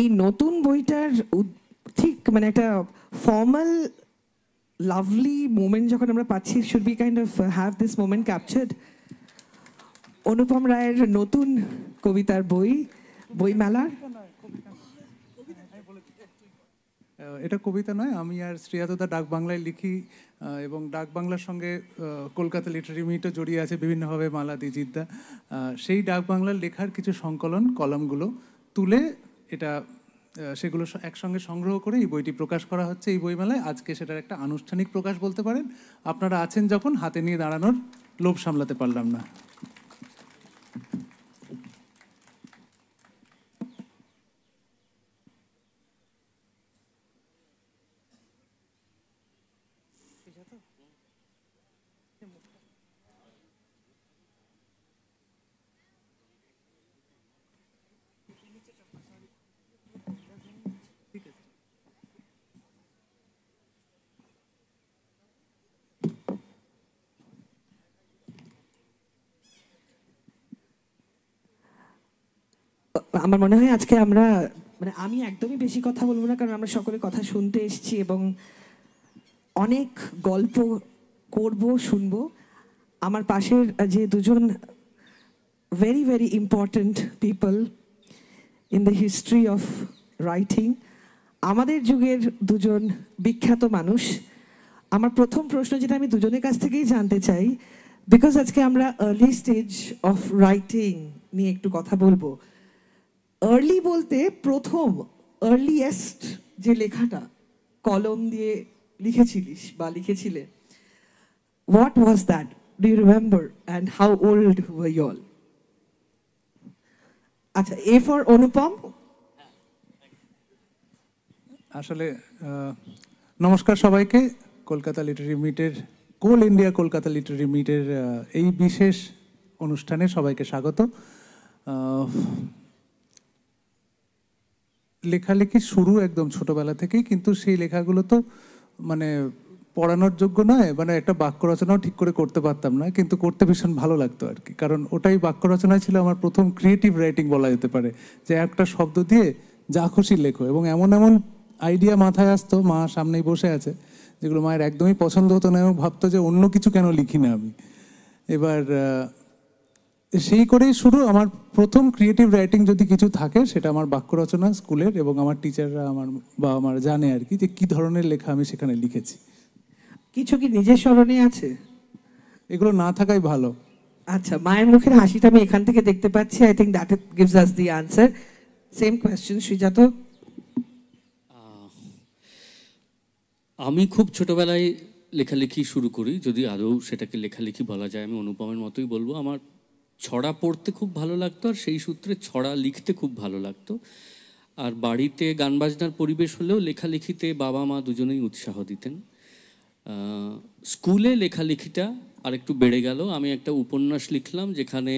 এই নতুন বইটার ঠিক মানে একটা ফর্মাল লাভলি মোমেন্ট যখন আমরা পাচ্ছি, should be kind of have this moment captured. Anupam রায়ের নতুন কবিতার বইমেলা। এটা কবিতা নয়, আমি আর শ্রেয়াদা ডাক বাংলায় লিখি এবং ডাক বাংলার সঙ্গে কলকাতা লিটারি মিটও জড়িয়ে আছে বিভিন্নভাবে, মালা দিজিদ্দা। সেই ডাক বাংলার লেখার কিছু সংকলন কলামগুলো তুলে এটা সেগুলো একসঙ্গে সংগ্রহ করে এই বইটি প্রকাশ করা হচ্ছে এই বইমেলায়। আজকে সেটার একটা আনুষ্ঠানিক প্রকাশ বলতে পারেন। আপনারা আছেন যখন, হাতে নিয়ে দাঁড়ানোর লোভ সামলাতে পারলাম না। আমার মনে হয় আজকে আমরা মানে আমি একদমই বেশি কথা বলবো না, কারণ আমরা সকলে কথা শুনতে এসেছি এবং অনেক গল্প করব, শুনবো। আমার পাশের যে দুজন very very important people in the history of writing, আমাদের যুগের দুজন বিখ্যাত মানুষ। আমার প্রথম প্রশ্ন যেটা আমি দুজনের কাছ থেকেই জানতে চাই, বিকজ আজকে আমরা আর্লি স্টেজ অফ রাইটিং নিয়ে একটু কথা বলবো। আর্লি বলতে প্রথম আর্লিয়েস্ট যে লেখাটা কলম দিয়ে লিখেছিলিস বা লিখেছিলে, what was that? Do you remember and how old were you all? আচ্ছা, এ ফর অনুপম। আসলে নমস্কার সবাইকে। কলকাতা লিটারি মিটের, কোল ইন্ডিয়া কলকাতা লিটারি মিটের এই বিশেষ অনুষ্ঠানে সবাইকে স্বাগত। লেখালেখি শুরু একদম ছোটবেলা থেকেই, কিন্তু সেই লেখাগুলো তো মানে পড়ানোর যোগ্য নয়, মানে একটা বাক্য রচনাও ঠিক করে করতে পারতাম না, কিন্তু করতে ভীষণ ভালো লাগতো আর কি। কারণ ওটাই বাক্য রচনায় ছিল আমার প্রথম ক্রিয়েটিভ রাইটিং বলা যেতে পারে, যে একটা শব্দ দিয়ে যা খুশি লেখো। এবং এমন এমন আইডিয়া মাথায় আসতো, মা সামনেই বসে আছে, যেগুলো মায়ের একদমই পছন্দ হতো না এবং ভাবতো যে অন্য কিছু কেন লিখি না আমি। এবার সেই করেই শুরু আমার প্রথম ক্রিয়েটিভ রাইটিং। যদি কিছু থাকে সেটা আমার বাক্য রচনা স্কুলের, এবং আমার টিচাররা, আমার বাবা মারা জানে আর কি, যে কী ধরনের লেখা আমি সেখানে লিখেছি। কিছু কি নিজের স্মরণে আছে? এগুলো না থাকাই ভালো। আচ্ছা, মায়ের মুখের হাসিটা আমি এখান থেকে দেখতে পাচ্ছি। I think that gives us the answer. Same question Srijato. আমি খুব ছোটবেলায় লেখালেখি শুরু করি, যদি আদৌ সেটাকে লেখালেখি বলা যায়। আমি অনুপমের মতোই বলবো, আমার ছড়া পড়তে খুব ভালো লাগতো, আর সেই সূত্রে ছড়া লিখতে খুব ভালো লাগতো। আর বাড়িতে গান বাজনার পরিবেশ হলেও লেখালেখিতে বাবা মা দুজনেই উৎসাহ দিতেন। স্কুলে লেখালেখিটা আর একটু বেড়ে গেল। আমি একটা উপন্যাস লিখলাম, যেখানে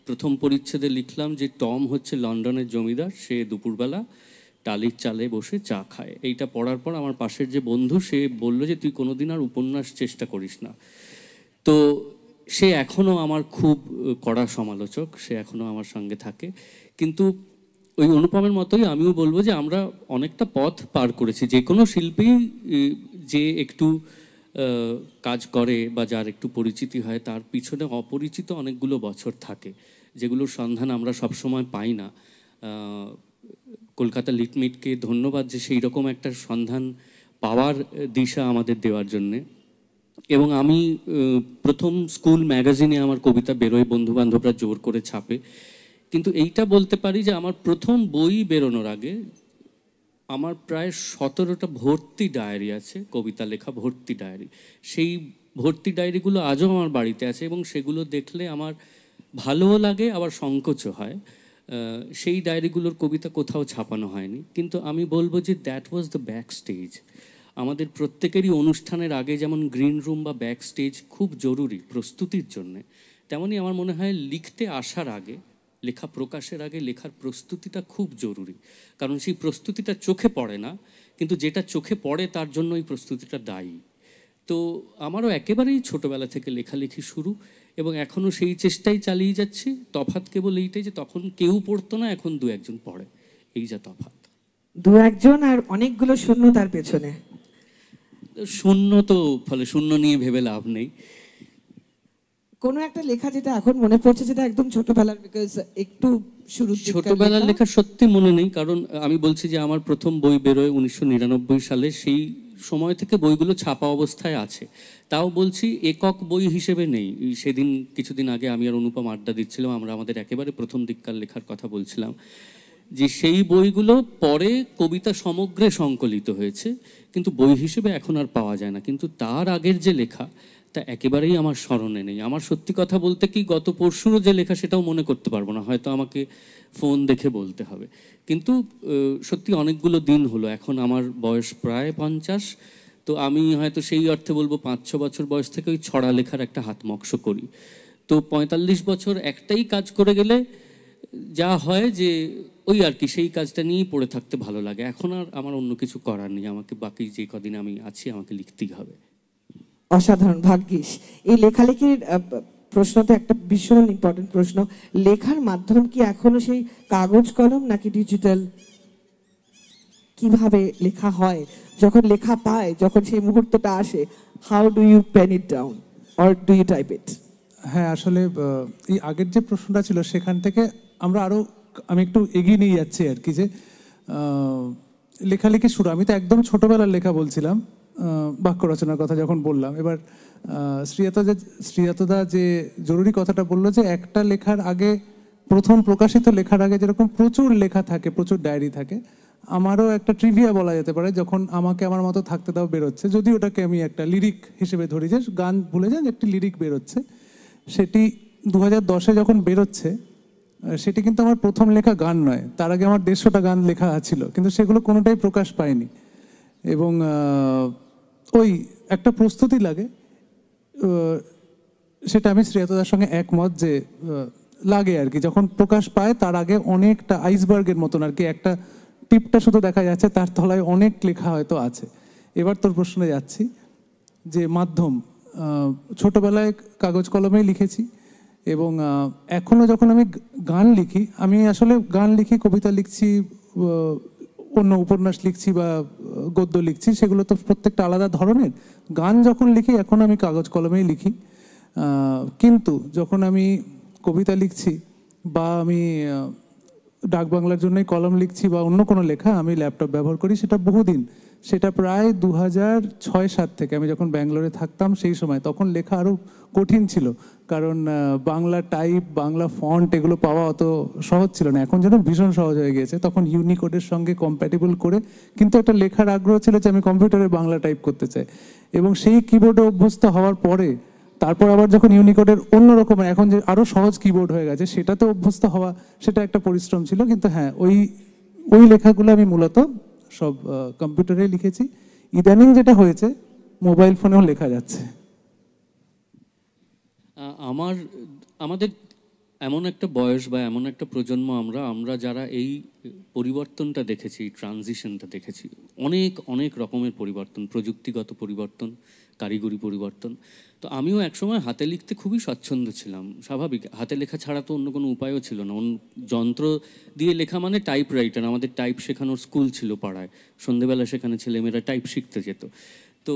প্রথম পরিচ্ছেদে লিখলাম যে টম হচ্ছে লন্ডনের জমিদার, সে দুপুরবেলা টালির চালে বসে চা খায়। এইটা পড়ার পর আমার পাশের যে বন্ধু, সে বলল যে তুই কোনোদিন আর উপন্যাস চেষ্টা করিস না। তো সে এখনও আমার খুব কড়া সমালোচক, সে এখনও আমার সঙ্গে থাকে। কিন্তু ওই অনুপমের মতোই আমিও বলবো যে আমরা অনেকটা পথ পার করেছি। যে কোনো শিল্পী যে একটু কাজ করে বা যার একটু পরিচিতি হয়, তার পিছনে অপরিচিত অনেকগুলো বছর থাকে, যেগুলোর সন্ধান আমরা সবসময় পাই না। কলকাতা লিটমিটকে ধন্যবাদ যে সেই রকম একটা সন্ধান পাওয়ার দিশা আমাদের দেওয়ার জন্যে। এবং আমি প্রথম স্কুল ম্যাগাজিনে আমার কবিতা বেরোয়, বন্ধুবান্ধবরা জোর করে ছাপে। কিন্তু এইটা বলতে পারি যে আমার প্রথম বই বেরোনোর আগে আমার প্রায় 17টা ভর্তি ডায়েরি আছে, কবিতা লেখা ভর্তি ডায়েরি। সেই ভর্তি ডায়েরিগুলো আজও আমার বাড়িতে আছে, এবং সেগুলো দেখলে আমার ভালোও লাগে, আবার সংকোচও হয়। সেই ডায়েরিগুলোর কবিতা কোথাও ছাপানো হয়নি, কিন্তু আমি বলবো যে that was the back stage. আমাদের প্রত্যেকেরই অনুষ্ঠানের আগে যেমন গ্রিন রুম বা ব্যাক স্টেজ খুব জরুরি প্রস্তুতির জন্যে, তেমনই আমার মনে হয় লিখতে আসার আগে, লেখা প্রকাশের আগে লেখার প্রস্তুতিটা খুব জরুরি। কারণ সেই প্রস্তুতিটা চোখে পড়ে না, কিন্তু যেটা চোখে পড়ে তার জন্য এই প্রস্তুতিটা দায়ী। তো আমারও একেবারেই ছোটোবেলা থেকে লেখালেখি শুরু, এবং এখনও সেই চেষ্টাই চালিয়ে যাচ্ছি। তফাৎ কেবল এইটাই যে তখন কেউ পড়তো না, এখন দু একজন পড়ে, এই যা তফাৎ। দু একজন আর অনেকগুলো শূন্য তার পেছনে। শূন্য তো, ফলে শূন্য নিয়ে ভেবে লাভ নেই। কোনো একটা লেখা যেটা এখন মনে পড়ছে, যেটা একদম ছোটবেলার, বিকজ একটু শুরুর দিককার ছোটবেলার লেখা সত্যি মনে নেই, কারণ আমি বলছি যে আমার প্রথম বই বেরোয় 1999 সালে। সেই সময় থেকে বইগুলো ছাপা অবস্থায় আছে, তাও বলছি একক বই হিসেবে নেই। সেদিন কিছুদিন আগে আমি আর অনুপম আড্ডা দিচ্ছিলাম, আমরা আমাদের একেবারে প্রথম দিককার লেখার কথা বলছিলাম, যে সেই বইগুলো পরে কবিতা সমগ্রে সংকলিত হয়েছে, কিন্তু বই হিসেবে এখন আর পাওয়া যায় না। কিন্তু তার আগের যে লেখা, তা একেবারেই আমার স্মরণে নেই। আমার সত্যি কথা বলতে কি, গত পরশুরও যে লেখা সেটাও মনে করতে পারবো না, হয়তো আমাকে ফোন দেখে বলতে হবে। কিন্তু সত্যি অনেকগুলো দিন হলো, এখন আমার বয়স প্রায় 50। তো আমি হয়তো সেই অর্থে বলবো 5-6 বছর বয়স থেকে ওই ছড়া লেখার একটা হাতমক্স করি। তো 45 বছর একটাই কাজ করে গেলে যা হয় যে ওই আর কি, সেই কাজটা নিয়েই পড়ে থাকতে ভালো লাগে। এখন আর আমার অন্য কিছু করার নেই, আমাকে বাকি যে কদিন আমি আছি আমাকে লিখতেই হবে। অসাধারণ, ভাগ্যিস। এই লেখালেখির প্রশ্ন তো একটা ভীষণ ইম্পর্টেন্ট প্রশ্ন। লেখার মাধ্যম কি এখনো সেই কাগজ কলম নাকি ডিজিটাল? কিভাবে লেখা হয় যখন লেখা পায়, যখন সেই মুহূর্তটা আসে? How do you pen it down or do you type it? হ্যাঁ, আসলে এই আগের যে প্রশ্নটা ছিল সেখান থেকে আমি একটু এগিয়ে নিয়ে যাচ্ছি আর কি, যে লেখালেখি শুরু। আমি তো একদম ছোটবেলার লেখা বলছিলাম, বাক্য রচনার কথা যখন বললাম। এবার শ্রীজাতদা যে জরুরি কথাটা বললো, যে একটা লেখার আগে, প্রথম প্রকাশিত লেখার আগে যেরকম প্রচুর লেখা থাকে, প্রচুর ডায়েরি থাকে, আমারও একটা ট্রিভিয়া বলা যেতে পারে। যখন আমাকে আমার মতো থাকতে দাও বেরোচ্ছে, যদি ওটাকে আমি একটা লিরিক হিসেবে ধরি, যে গান ভুলে যান, একটি লিরিক বেরোচ্ছে, সেটি 2010-এ যখন বেরোচ্ছে, সেটি কিন্তু আমার প্রথম লেখা গান নয়। তার আগে আমার 150টা গান লেখা ছিল, কিন্তু সেগুলো কোনোটাই প্রকাশ পায়নি। এবং ওই একটা প্রস্তুতি লাগে, সেটা আমি শ্রেয়াতদার সঙ্গে একমত, যে লাগে আর কি। যখন প্রকাশ পায় তার আগে অনেকটা আইসবার্গের মতন আর কি, একটা টিপটা শুধু দেখা যাচ্ছে, তার তলায় অনেক লেখা হয়তো আছে। এবার তোর প্রশ্নে যাচ্ছি, যে মাধ্যম, ছোটবেলায় কাগজ কলমেই লিখেছি, এবং এখনো যখন আমি গান লিখি, আমি আসলে গান লিখি, কবিতা লিখছি, অন্য উপন্যাস লিখছি বা গদ্য লিখছি, সেগুলো তো প্রত্যেকটা আলাদা ধরনের। গান যখন লিখি এখন আমি কাগজ কলমেই লিখি। কিন্তু যখন আমি কবিতা লিখছি বা আমি ডাক বাংলার জন্যই কলম লিখছি বা অন্য কোনো লেখা, আমি ল্যাপটপ ব্যবহার করি। সেটা বহুদিন, সেটা প্রায় 2006-07 থেকে, আমি যখন ব্যাঙ্গালোরে থাকতাম সেই সময়। তখন লেখা আরও কঠিন ছিল, কারণ বাংলা টাইপ, বাংলা ফন্ট এগুলো পাওয়া অত সহজ ছিল না। এখন যেন ভীষণ সহজ হয়ে গিয়েছে। তখন ইউনিকোডের সঙ্গে কম্প্যাটেবল করে, কিন্তু একটা লেখার আগ্রহ ছিল যে আমি কম্পিউটারে বাংলা টাইপ করতে চাই। এবং সেই কিবোর্ডে অভ্যস্ত হওয়ার পরে, তারপর আবার যখন ইউনিকোডের অন্যরকম, এখন যে আরও সহজ কিবোর্ড হয়ে গেছে, সেটাতে অভ্যস্ত হওয়া, সেটা একটা পরিশ্রম ছিল। কিন্তু হ্যাঁ, ওই লেখাগুলো আমি মূলত সব কম্পিউটারে লিখেছি। ইদানিং যেটা হয়েছে, মোবাইল ফোনেও লেখা যাচ্ছে। আমাদের এমন একটা বয়স বা এমন একটা প্রজন্ম, আমরা যারা এই পরিবর্তনটা দেখেছি, ট্রানজিশনটা দেখেছি, অনেক অনেক রকমের পরিবর্তন, প্রযুক্তিগত পরিবর্তন, কারিগরি পরিবর্তন। তো আমিও একসময় হাতে লিখতে খুবই স্বচ্ছন্দ ছিলাম, স্বাভাবিক। হাতে লেখা ছাড়া তো অন্য কোনো উপায়ও ছিল না। যন্ত্র দিয়ে লেখা মানে টাইপ রাইটার। আমাদের টাইপ শেখানোর স্কুল ছিল পাড়ায়, সন্ধেবেলা সেখানে ছেলেমেয়েরা টাইপ শিখতে যেত। তো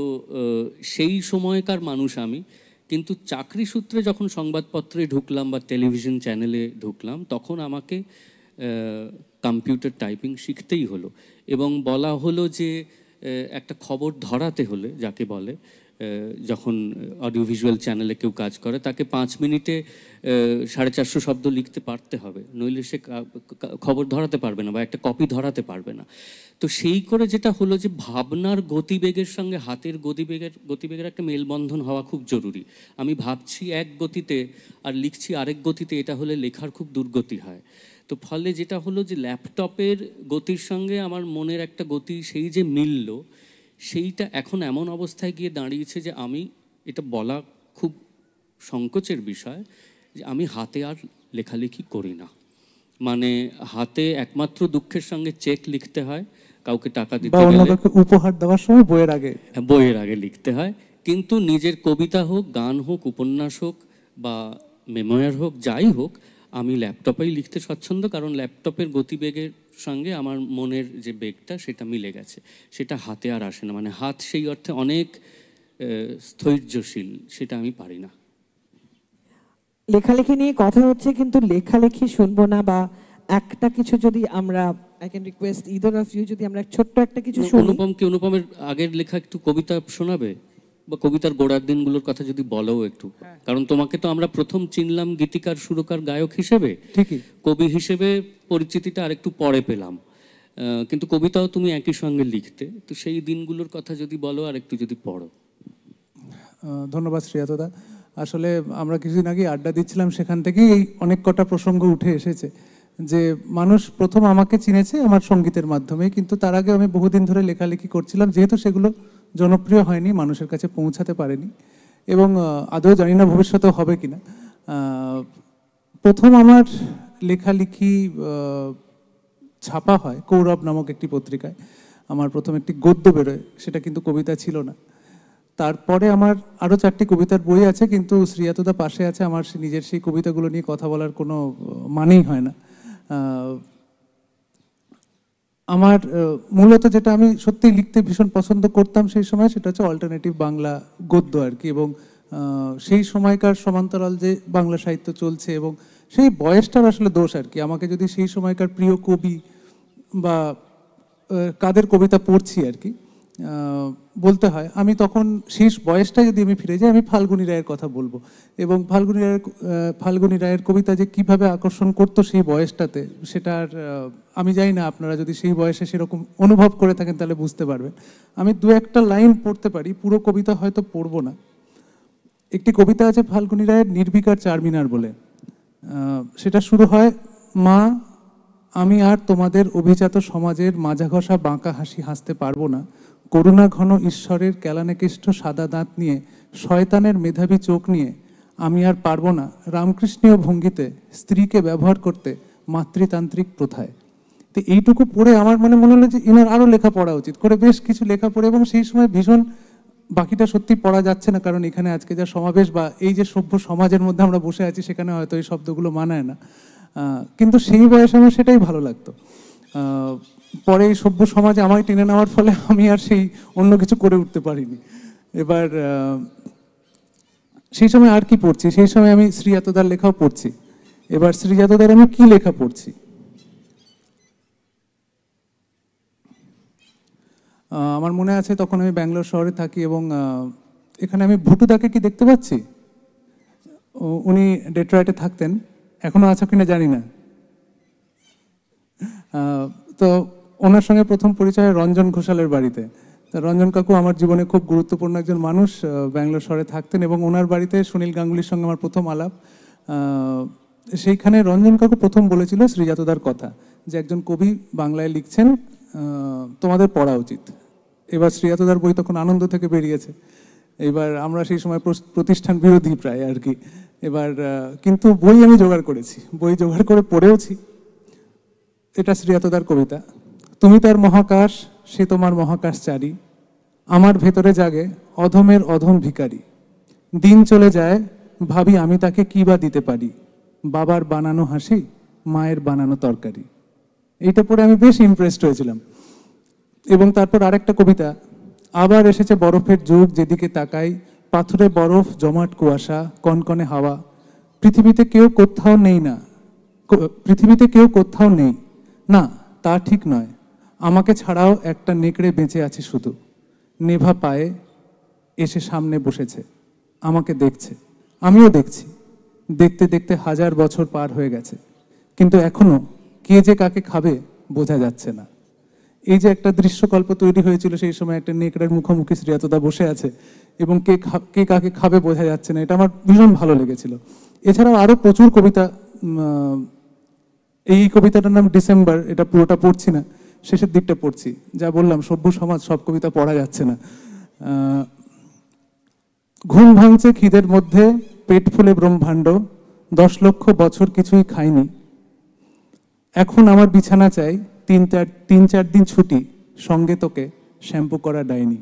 সেই সময়কার মানুষ আমি। কিন্তু চাকরি সূত্রে যখন সংবাদপত্রে ঢুকলাম বা টেলিভিশন চ্যানেলে ঢুকলাম, তখন আমাকে কম্পিউটার টাইপিং শিখতেই হলো। এবং বলা হলো যে একটা খবর ধরাতে হলে, যাকে বলে, যখন অডিও ভিজুয়াল চ্যানেলে কেউ কাজ করে, তাকে 5 মিনিটে 450 শব্দ লিখতে পারতে হবে, নইলে সে খবর ধরাতে পারবে না বা একটা কপি ধরাতে পারবে না। তো সেই করে যেটা হলো, যে ভাবনার গতিবেগের সঙ্গে হাতের গতিবেগের একটা মেলবন্ধন হওয়া খুব জরুরি। আমি ভাবছি এক গতিতে আর লিখছি আরেক গতিতে, এটা হলে লেখার খুব দুর্গতি হয়। তো ফলে যেটা হলো, যে ল্যাপটপের গতির সঙ্গে আমার মনের একটা গতি, সেই যে মিলল, সেইটা এখন এমন অবস্থায় গিয়ে দাঁড়িয়েছে যে আমি, এটা বলা খুব সংকোচের বিষয়, যে আমি হাতে আর লেখালেখি করি না। মানে হাতে একমাত্র দুঃখের সঙ্গে চেক লিখতে হয়, কাউকে টাকা দিতে গেলে, উপহার দেওয়ার সময় বইয়ের আগে লিখতে হয়। কিন্তু নিজের কবিতা হোক, গান হোক, উপন্যাস হোক বা মেমোয়ার হোক, যাই হোক, আমি ল্যাপটপেই লিখতে স্বচ্ছন্দ, কারণ ল্যাপটপের গতিবেগের সঙ্গে আমার মনের যে বেগটা সেটা মিলে গেছে, সেটা হাতে আর আসে না। মানে হাত সেই অর্থে অনেক স্থৈর্যশীল, সেটা আমি পারি না। লেখালেখি নিয়ে কথা হচ্ছে, কিন্তু লেখালেখি শুনবো না, বা একটা কিছু যদি আমরা, I can request either of you, যদি আমরা ছোট্ট একটা কিছু শুনি। অনুপমের আগের লেখা একটু কবিতা শোনাবে, বা কবিতার গোড়ার দিনগুলোর কথা যদি বলো একটু, কারণ তোমাকে তো আমরা প্রথম চিনলাম গীতিকার, সুরকার, গায়ক হিসেবে, ঠিকই। কবি হিসেবে পরিচিতিটা আরেকটু পরে পেলাম, কিন্তু কবিতাও তুমি একই সঙ্গে লিখতে, তো সেই দিনগুলোর কথা যদি বলো আর একটু যদি পড়ো। ধন্যবাদ শ্রেয়াতদা। আসলে আমরা কিছুদিন আগে আড্ডা দিচ্ছিলাম, সেখান থেকেই এই অনেক কটা প্রসঙ্গ উঠে এসেছে যে মানুষ প্রথম আমাকে চিনেছে আমার সঙ্গীতের মাধ্যমে, কিন্তু তার আগে আমি বহুদিন ধরে লেখালেখি করছিলাম, যেহেতু সেগুলো জনপ্রিয় হয়নি, মানুষের কাছে পৌঁছাতে পারেনি, এবং আদৌ জানি না ভবিষ্যতেও হবে কিনা। প্রথম আমার লেখালেখি ছাপা হয় কৌরব নামক একটি পত্রিকায়। আমার প্রথম একটি গদ্য বেরোয়, সেটা কিন্তু কবিতা ছিল না। তারপরে আমার আরও 4টি কবিতার বই আছে, কিন্তু শ্রীয়াতদা পাশে আছে, আমার নিজের সেই কবিতাগুলো নিয়ে কথা বলার কোনো মানেই হয় না। আমার মূলত যেটা আমি সত্যিই লিখতে ভীষণ পছন্দ করতাম সেই সময়, সেটা হচ্ছে অল্টারনেটিভ বাংলা গদ্য আর কি, এবং সেই সময়কার সমান্তরাল যে বাংলা সাহিত্য চলছে, এবং সেই বয়সটার আসলে দোষ আর কি। আমাকে যদি সেই সময়কার প্রিয় কবি বা কাদের কবিতা পড়ছি আর কি বলতে হয়, আমি তখন শেষ বয়সটা যদি আমি ফিরে যাই, আমি ফাল্গুনী রায়ের কথা বলবো। এবং ফাল্গুনী রায়ের কবিতা যে কিভাবে আকর্ষণ করতো সেই বয়সটাতে, সেটার আমি জানি না, আপনারা যদি সেই বয়সে সেরকম অনুভব করে থাকেন তাহলে বুঝতে পারবেন। আমি 2-1টা লাইন পড়তে পারি, পুরো কবিতা হয়তো পড়বো না। একটি কবিতা আছে ফাল্গুনী রায়ের, নির্বিকার চারমিনার বলে। সেটা শুরু হয়, মা আমি আর তোমাদের অভিজাত সমাজের মাজা ঘষা বাঁকা হাসি হাসতে পারবো না, করুণা ঘন ঈশ্বরের কেলানেকেষ্ট সাদা দাঁত নিয়ে, শয়তানের মেধাবী চোখ নিয়ে আমি আর পারবো না রামকৃষ্ণীয় ভঙ্গিতে স্ত্রীকে ব্যবহার করতে মাতৃতান্ত্রিক প্রথায়। তো এইটুকু পড়ে আমার মনে হলো যে এনার আরও লেখা পড়া উচিত, করে বেশ কিছু লেখা পড়ে, এবং সেই সময় ভীষণ, বাকিটা সত্যি পড়া যাচ্ছে না, কারণ এখানে আজকে যা সমাবেশ বা এই যে সভ্য সমাজের মধ্যে আমরা বসে আছি, সেখানে হয়তো এই শব্দগুলো মানায় না, কিন্তু সেই বয়সে আমার সেটাই ভালো লাগতো। পরে এই সভ্য সমাজে আমায় টেনে নেওয়ার ফলে আমি আর সেই অন্য কিছু করে উঠতে পারিনি। এবার সেই সময় আর কি পড়ছি, সেই সময় আমি শ্রীজাতদার লেখাও পড়ছি। এবার শ্রীজাতদার আমি কি লেখা পড়ছি, আমার মনে আছে তখন আমি ব্যাঙ্গালোর শহরে থাকি, এবং এখানে আমি ভুটুদাকে কি দেখতে পাচ্ছি, উনি ডেট্রয়েটে থাকতেন, এখনো আছে কিনা জানি না। তো ওনার সঙ্গে প্রথম পরিচয় রঞ্জন ঘোষালের বাড়িতে। রঞ্জন কাকু আমার জীবনে খুব গুরুত্বপূর্ণ একজন মানুষ, ব্যাঙ্গালোর শহরে থাকতেন, এবং ওনার বাড়িতে সুনীল গাঙ্গুলির সঙ্গে আমার প্রথম আলাপ। সেইখানে রঞ্জন কাকু প্রথম বলেছিল শ্রীজাতদার কথা, যে একজন কবি বাংলায় লিখছেন, তোমাদের পড়া উচিত। এবার শ্রীজাতদার বই তখন আনন্দ থেকে বেরিয়েছে, এবার আমরা সেই সময় প্রতিষ্ঠান বিরোধী প্রায় আর কি। এবার কিন্তু বই আমি জোগাড় করেছি, বই জোগাড় করে পড়েওছি। এটা শ্রীজাতদার কবিতা, তুমি তার মহাকাশ, সে তোমার মহাকাশচারী, আমার ভেতরে জাগে অধমের অধম ভিখারি, দিন চলে যায় ভাবি আমি তাকে কি বা দিতে পারি, বাবার বানানো হাসি, মায়ের বানানো তরকারি। এইটা পড়ে আমি বেশ ইমপ্রেসড হয়েছিলাম। এবং তারপর আরেকটা কবিতা, আবার এসেছে বরফের যুগ, যেদিকে তাকাই পাথরে বরফ, জমাট কুয়াশা, কনকনে হাওয়া, পৃথিবীতে কেউ কোথাও নেই না, পৃথিবীতে কেউ কোথাও নেই না, তা ঠিক নয়, আমাকে ছাড়াও একটা নেকড়ে বেঁচে আছে শুধু, নেভা পায়ে এসে সামনে বসেছে, আমাকে দেখছে, আমিও দেখছি, দেখতে দেখতে 1000 বছর পার হয়ে গেছে, কিন্তু এখনো কে যে কাকে খাবে বোঝা যাচ্ছে না। এই যে একটা দৃশ্যকল্প তৈরি হয়েছিল সেই সময়, একটা নেকড়ের মুখোমুখি শ্রীজাতদা বসে আছে, এবং কে কাকে খাবে বোঝা যাচ্ছে না, এটা আমার ভীষণ ভালো লেগেছিল। এছাড়াও আরো প্রচুর কবিতা, এই কবিতাটার নাম ডিসেম্বর, এটা পুরোটা পড়ছি না, শেষের দিকটা পড়ছি। যা বললাম, সভ্য সমাজ, সব কবিতা পড়া যাচ্ছে না। ঘুম ভাঙছে খিদের মধ্যে, পেট ফুলে ব্রহ্মাণ্ড, 10 লক্ষ বছর কিছুই খাইনি, এখন আমার বিছানা চাই, 3-4 দিন ছুটি, সঙ্গে তোকে শ্যাম্পু করা ডাইনি।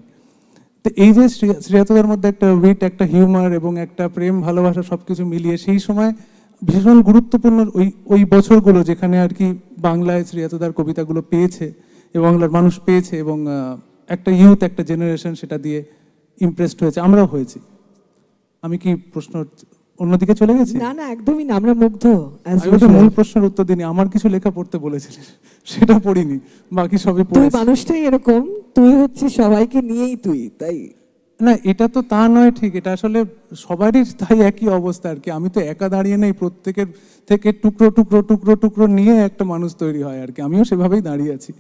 তো এই যে শ্রীজাতদার মধ্যে একটা উইট, একটা হিউমার এবং একটা প্রেম ভালোবাসা সবকিছু মিলিয়ে সেই সময় ভীষণ গুরুত্বপূর্ণ ওই ওই বছরগুলো যেখানে আর কি বাংলায় শ্রীজাতদার কবিতাগুলো পেয়েছে এবং বাংলার মানুষ পেয়েছে, এবং একটা ইউথ, একটা জেনারেশন সেটা দিয়ে ইমপ্রেসড হয়েছে, আমরাও হয়েছি। আমি কি প্রশ্ন অন্যদিকে চলে গেছি? না না, একদমই না, আমরা মুগ্ধ। as আমি তো usual। মূল প্রশ্নের উত্তর দিইনি। আমার কিছু লেখা পড়তে বলেছিলেন, সেটা পড়িনি, বাকি সবই তুই পড়েছি। মানুষটাই এরকম, তুই হচ্ছিস সবাইকে নিয়েই তুই, তাই না, এটা তো তা নয়, ঠিক, এটা আসলে সবারই তাই একই অবস্থা আর কি। আমি তো একা দাঁড়িয়ে নেই, প্রত্যেকের থেকে টুকরো টুকরো টুকরো টুকরো নিয়ে একটা মানুষ তৈরি হয় আর কি। আমিও সেভাবেই দাঁড়িয়ে আছি।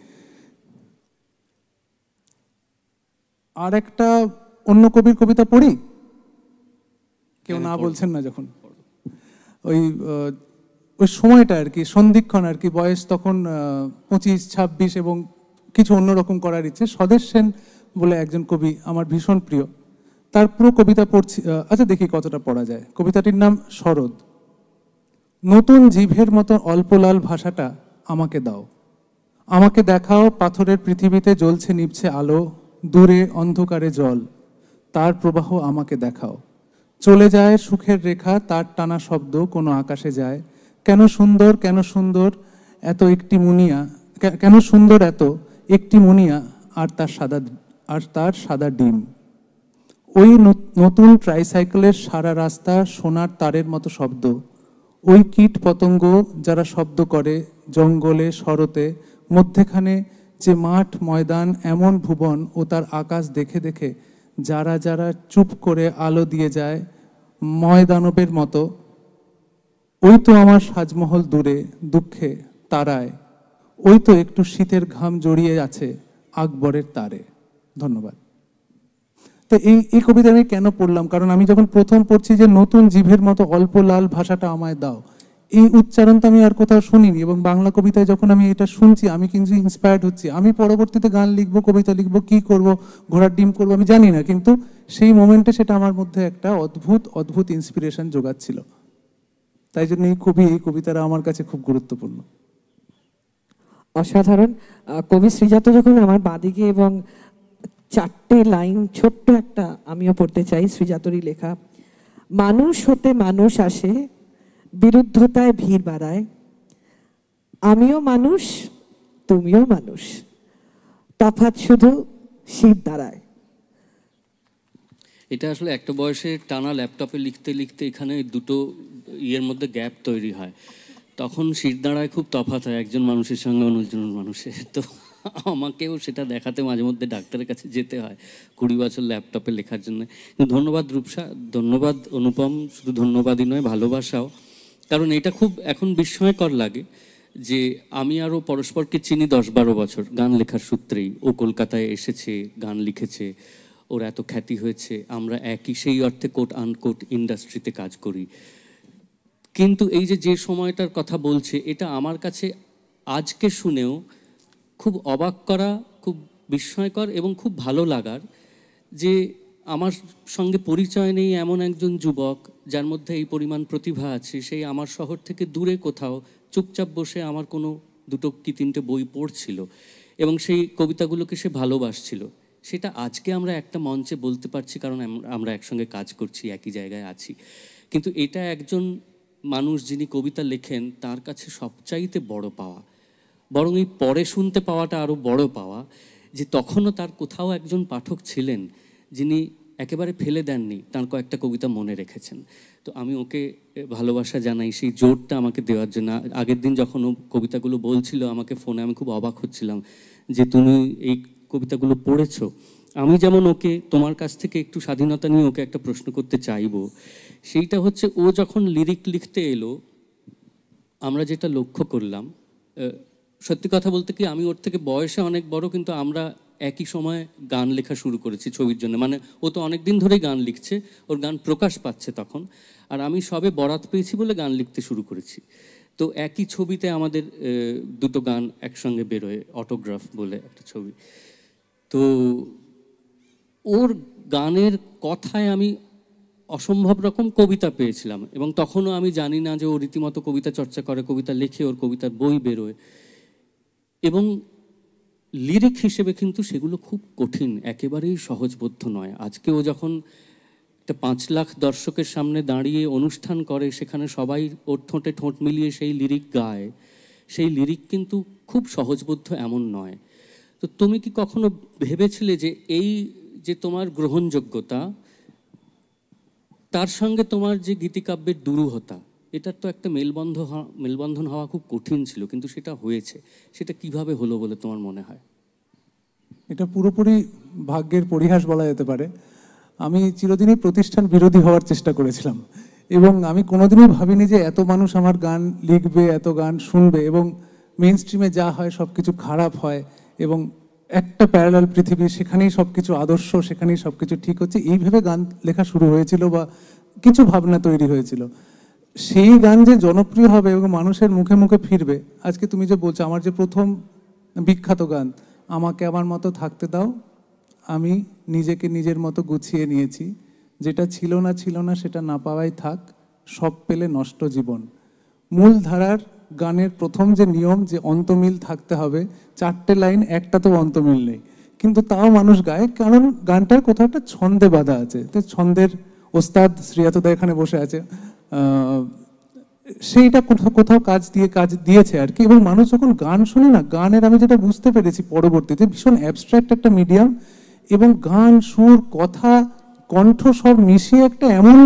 আর একটা অন্য কবির কবিতা পড়ি, কেউ না বলছেন না যখন। ওই ওই সময়টা আর কি, সন্ধিক্ষণ আর কি, বয়স তখন 25, 26 এবং কিছু অন্যরকম করার ইচ্ছে। স্বদেশ সেন বলে একজন কবি আমার ভীষণ প্রিয়, তার পুরো কবিতা পড়ছি। আচ্ছা, দেখি কতটা পড়া যায়। কবিতাটির নাম শরৎ। নতুন জিভের মতো অল্প লাল ভাষাটা আমাকে দাও, আমাকে দেখাও পাথরের পৃথিবীতে জ্বলছে নিভছে আলো, দূরে অন্ধকারে জল, তার প্রবাহ আমাকে দেখাও। চলে যায় সুখের রেখা, তার টানা শব্দ কোনো আকাশে যায়। কেন সুন্দর, কেন সুন্দর এত একটি মুনিয়া, কেন সুন্দর এত একটি মুনিয়া আর তার সাদা ডিম। ওই নতুন ট্রাইসাইকেলের সারা রাস্তা সোনার তারের মতো শব্দ। ওই কীট পতঙ্গ যারা শব্দ করে জঙ্গলে শরতে, মধ্যেখানে যে মাঠ ময়দান, এমন ভুবন ও তার আকাশ দেখে দেখে যারা যারা চুপ করে আলো দিয়ে যায় ময়দানবের মতো। ওই তো আমার সাজমহল দূরে দুঃখে তারায়, ওই তো একটু শীতের ঘাম জড়িয়ে আছে আকবরের তারে। ধন্যবাদ। তো এই কবিতা আমি কেন পড়লাম, কারণ আমি যখন প্রথম পড়ছি যে নতুন জিভের মতো অল্প লাল ভাষাটা আমায় দাও, এই উচ্চারণ তো আমি আর কোথাও শুনিনি, এবং বাংলা কবিতায় যখন আমি এটা শুনছি আমি কিন্তু ইন্সপায়ার্ড হচ্ছি। আমি পরবর্তীতে গান লিখবো, কবিতা লিখবো, কি করব, ঘোড়ার ডিম করবো, আমি জানি না, কিন্তু সেই মোমেন্টে সেটা আমার মধ্যে একটা অদ্ভুত অদ্ভুত ইন্সপিরেশন জোগাচ্ছিল। তাই জন্য এই কবিতাটা আমার কাছে খুব গুরুত্বপূর্ণ। অসাধারণ। কবি শ্রীজাত যখন আমার বাঁদিকে, এবং 4টে লাইন ছোট্ট একটা আমিও পড়তে চাই, শ্রীজাতরই লেখা। মানুষ হতে মানুষ আসে, বিরুদ্ধতায় ভিড় বাড়ায়, আমিও মানুষ তুমিও মানুষ, তফাৎ শুধু শীত দাঁড়ায়। এটা আসলে একটা বয়সে টানা ল্যাপটপে লিখতে লিখতে এখানে দুটো ইয়ের মধ্যে গ্যাপ তৈরি হয়, তখন শিরদাঁড়ায় খুব তফাৎ হয় একজন মানুষের সঙ্গে অন্যজন মানুষের। তো আমাকেও সেটা দেখাতে মাঝে মধ্যে ডাক্তারের কাছে যেতে হয় 20 বছর ল্যাপটপে লেখার জন্য। ধন্যবাদ রূপসা, ধন্যবাদ অনুপম, শুধু ধন্যবাদই নয় ভালোবাসাও। কারণ এটা খুব এখন বিস্ময়কর লাগে যে আমি আরও পরস্পরকে চিনি 10-12 বছর গান লেখার সূত্রেই। ও কলকাতায় এসেছে, গান লিখেছে, ওর এত খ্যাতি হয়েছে, আমরা একই সেই অর্থে কোট আনকোট ইন্ডাস্ট্রিতে কাজ করি। কিন্তু এই যে সময়টার কথা বলছে, এটা আমার কাছে আজকে শুনেও খুব অবাক করা, খুব বিস্ময়কর এবং খুব ভালো লাগার যে আমার সঙ্গে পরিচয় নেই এমন একজন যুবক যার মধ্যে এই পরিমাণ প্রতিভা আছে, সেই আমার শহর থেকে দূরে কোথাও চুপচাপ বসে আমার কোনো 2 কি 3টে বই পড়ছিল এবং সেই কবিতাগুলোকে সে ভালোবাসছিল। সেটা আজকে আমরা একটা মঞ্চে বলতে পারছি কারণ আমরা একসঙ্গে কাজ করছি, একই জায়গায় আছি। কিন্তু এটা একজন মানুষ যিনি কবিতা লেখেন তার কাছে সবচাইতে বড় পাওয়া। বরং এই পরে শুনতে পাওয়াটা আরও বড় পাওয়া, যে তখনও তার কোথাও একজন পাঠক ছিলেন যিনি একেবারে ফেলে দেননি, তার কয়েকটা কবিতা মনে রেখেছেন। তো আমি ওকে ভালোবাসা জানাই সেই জোরটা আমাকে দেওয়ার জন্য। আগের দিন যখন ও কবিতাগুলো বলছিল আমাকে ফোনে, আমি খুব অবাক হচ্ছিলাম যে তুমি এই কবিতাগুলো পড়েছো। আমি যেমন ওকে তোমার কাছ থেকে একটু স্বাধীনতা নিয়ে ওকে একটা প্রশ্ন করতে চাইবো, সেইটা হচ্ছে ও যখন লিরিক লিখতে এলো আমরা যেটা লক্ষ্য করলাম, সত্যি কথা বলতে কি আমি ওর থেকে বয়সে অনেক বড়, কিন্তু আমরা একই সময় গান লেখা শুরু করেছি ছবির জন্য। মানে ও তো অনেক দিন ধরেই গান লিখছে, ওর গান প্রকাশ পাচ্ছে তখন, আর আমি সবে বরাত পেয়েছি বলে গান লিখতে শুরু করেছি। তো একই ছবিতে আমাদের 2টো গান একসঙ্গে বেরোয়, অটোগ্রাফ বলে একটা ছবি। তো ওর গানের কথায় আমি অসম্ভব রকম কবিতা পেয়েছিলাম, এবং তখনও আমি জানি না যে ও রীতিমতো কবিতা চর্চা করে, কবিতা লেখে, ওর কবিতার বই বেরোয়। এবং লিরিক হিসেবে কিন্তু সেগুলো খুব কঠিন, একেবারেই সহজবোধ্য নয়। আজকে ও যখন একটা 5 লাখ দর্শকের সামনে দাঁড়িয়ে অনুষ্ঠান করে, সেখানে সবাই ওর ঠোঁটে ঠোঁট মিলিয়ে সেই লিরিক গায়, সেই লিরিক কিন্তু খুব সহজবোধ্য এমন নয়। তো তুমি কি কখনো ভেবেছিলে যে এই যে তোমার গ্রহণযোগ্যতা, তার সঙ্গে তোমার যে গীতিকাব্যের দুরূহতা, এটার তো একটা মেলবন্ধন হওয়া খুব কঠিন ছিল, কিন্তু সেটা হয়েছে। সেটা কিভাবে হলো বলে তোমার মনে হয়? এটা পুরোপুরি ভাগ্যের পরিহাস বলা যেতে পারে। আমি চিরদিনই প্রতিষ্ঠান বিরোধী হওয়ার চেষ্টা করেছিলাম, এবং আমি কোনোদিনই ভাবিনি যে এত মানুষ আমার গান লিখবে, এত গান শুনবে, এবং মেইন স্ট্রিমে যা হয় সব কিছু খারাপ হয়, এবং একটা প্যারালাল পৃথিবী, সেখানেই সব কিছু আদর্শ, সেখানেই সব কিছু ঠিক হচ্ছে, এইভাবে গান লেখা শুরু হয়েছিল বা কিছু ভাবনা তৈরি হয়েছিল। সেই গান যে জনপ্রিয় হবে এবং মানুষের মুখে মুখে ফিরবে, আজকে তুমি যে বলছো, আমার যে প্রথম বিখ্যাত গান আমাকে আমার মতো থাকতে দাও, আমি নিজেকে নিজের মতো গুছিয়ে নিয়েছি, যেটা ছিল না সেটা না পাওয়াই থাক, সব পেলে নষ্ট জীবন। মূল ধারার গানের প্রথম যে নিয়ম, যে অন্তমিল থাকতে হবে, 4টে লাইন, একটাতেও অন্তমিল নেই, কিন্তু তাও মানুষ গায়, কারণ গানটার কোথাও একটা ছন্দে বাঁধা আছে। তো ছন্দের ওস্তাদ শ্রীয়াতদা এখানে বসে আছে, সেইটা কোথাও কাজ দিয়েছে আর কি। এবং মানুষ যখন গান শোনে না, গানের আমি যেটা বুঝতে পেরেছি পরবর্তীতে, ভীষণ অ্যাবস্ট্রাক্ট একটা মিডিয়াম, এবং গান, সুর, কথা, কণ্ঠ সব মিশিয়ে একটা এমন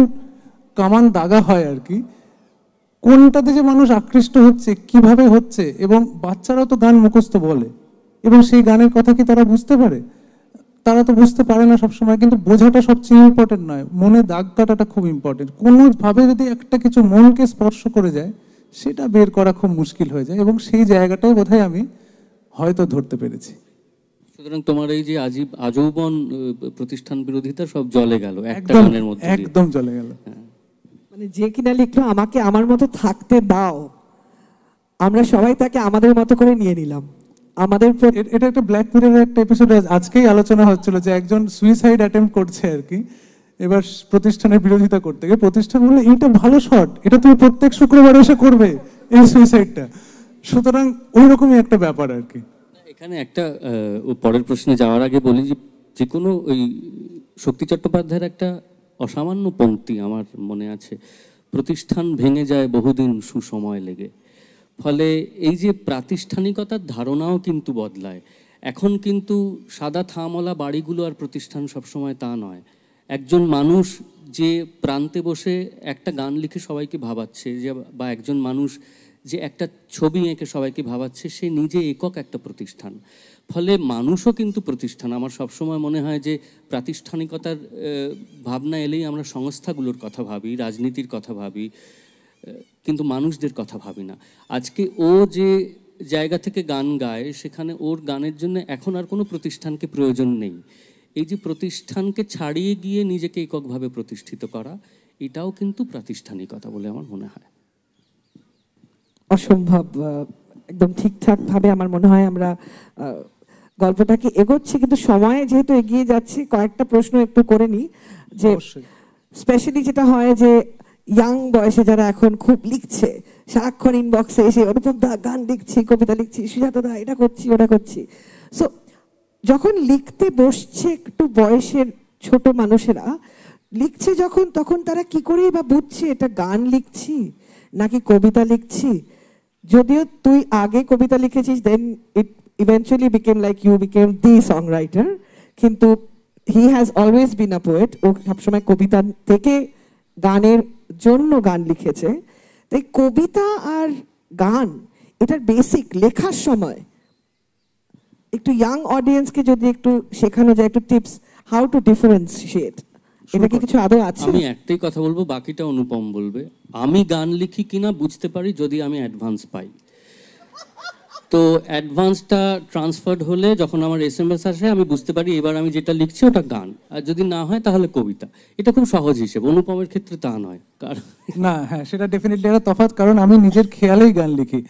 কামান দাগা হয় আর কি, কোনটাতে যে মানুষ আকৃষ্ট হচ্ছে, কিভাবে হচ্ছে। এবং বাচ্চারাও তো গান মুখস্থ বলে, এবং সেই গানের কথা কি তারা বুঝতে পারে? তারা তো বুঝতে পারে না সবসময়, কিন্তু বোঝাটা সবচেয়ে ইম্পর্টেন্ট নয়, মনে দাগ কাটাটা খুব ইম্পর্টেন্ট। কোনোভাবে যদি একটা কিছু মনকে স্পর্শ করে যায়, সেটা বের করা খুব মুশকিল হয়ে যায়, এবং সেই জায়গাটাই বোধহয় আমি হয়তো ধরতে পেরেছি। সুতরাং তোমার এই যে আজীবন প্রতিষ্ঠান বিরোধিতা সব জলে গেল একটা একদম গানের মধ্যে দিয়ে। একদম চলে গেল। মানে যে কিনা লিখলো আমাকে আমার মতো থাকতে দাও, আমরা সবাই তাকে আমাদের মতো করে নিয়ে নিলাম। আমাদের এটা একটা ব্ল্যাক মিররের একটা এপিসোডে আজকেই আলোচনা হচ্ছিল, যে একজন সুইসাইড অ্যাটেম্প্ট করছে আর কি, এবার প্রতিষ্ঠানের বিরোধিতা করতে গিয়ে প্রতিষ্ঠান বললো, এইটা ভালো শট, এটা তুমি প্রত্যেক শুক্রবার এসে করবে এই সুইসাইডটা। সুতরাং ওই রকমই একটা ব্যাপার আর কি। এখানে একটা পরের প্রশ্নে যাওয়ার আগে বলি যে কোনো ওই শক্তি চট্টোপাধ্যায়ের একটা অসামান্য পংক্তি আমার মনে আছে, প্রতিষ্ঠান ভেঙে যায় বহুদিন সুসময় লেগে। ফলে এই যে প্রাতিষ্ঠানিকতার ধারণাও কিন্তু বদলায়। এখন কিন্তু সাদা থামওয়ালা বাড়িগুলো আর প্রতিষ্ঠান সবসময় তা নয়। একজন মানুষ যে প্রান্তে বসে একটা গান লিখে সবাইকে ভাবাচ্ছে, যে বা একজন মানুষ যে একটা ছবি এঁকে সবাইকে ভাবাচ্ছে, সে নিজে একক একটা প্রতিষ্ঠান। ফলে মানুষও কিন্তু প্রতিষ্ঠান। আমার সবসময় মনে হয় যে প্রাতিষ্ঠানিকতার ভাবনা এলেই আমরা সংস্থাগুলোর কথা ভাবি, রাজনীতির কথা ভাবি, কিন্তু মানুষদের কথা ভাবি না। আজকে ও যে জায়গা থেকে গান গায়, সেখানে ওর গানের জন্য এখন আর কোনো প্রতিষ্ঠানকে প্রয়োজন নেই। এই যে প্রতিষ্ঠানকে ছাড়িয়ে গিয়ে নিজেকে এককভাবে প্রতিষ্ঠিত করা, এটাও কিন্তু প্রাতিষ্ঠানিকতা বলে আমার মনে হয়। অসম্ভব একদম ঠিকঠাক ভাবে আমার মনে হয় আমরা গল্পটাকে এগোচ্ছি, কিন্তু সময় যেহেতু এগিয়ে যাচ্ছে, কয়েকটা প্রশ্ন একটু করে নিই। যে স্পেশালি যেটা হয় যে ইয়াং বয়সে যারা এখন খুব লিখছে, সারাক্ষণ ইনবক্সে এসে অনুপম দা গান লিখছি, কবিতা লিখছি, সুজাতা দা এটা করছি ওটা করছি। সো যখন লিখতে বসছে একটু বয়সের ছোট মানুষেরা লিখছে যখন, তখন তারা কি করেই বা বুঝছে এটা গান লিখছি নাকি কবিতা লিখছি। যদিও তুই আগে কবিতা লিখেছিস, then it eventually became like you became the songwriter, কিন্তু he has always been a poet. ও সবসময় কবিতা থেকে গানের জন্য গান লিখেছে। তাই কবিতা আর গান এটার বেসিক লেখার সময় একটু ইয়াং অডিয়েন্সকে যদি একটু শেখানো যায়, একটু টিপস, হাউ টু ডিফারেন্সিয়েট, এটা কি কিছু আদৌ আছে? আমি একটাই কথা বলবো, বাকিটা অনুপম বলবে। আমি গান লিখি কিনা বুঝতে পারি যদি আমি অ্যাডভান্স পাই। তো অ্যাডভান্সটা ট্রান্সফার্ড হলে যখন আমার SMS আসে, আমি বুঝতে পারি এবার আমি যেটা লিখছি ওটা গান, আর যদি না হয় তাহলে কবিতা। এটা খুব সহজ হিসেব। অনুপমের ক্ষেত্রে তা নয়। কারণ না, হ্যাঁ, সেটা ডেফিনেটলি একটা তফাৎ, কারণ আমি নিজের খেয়ালেই গান লিখি।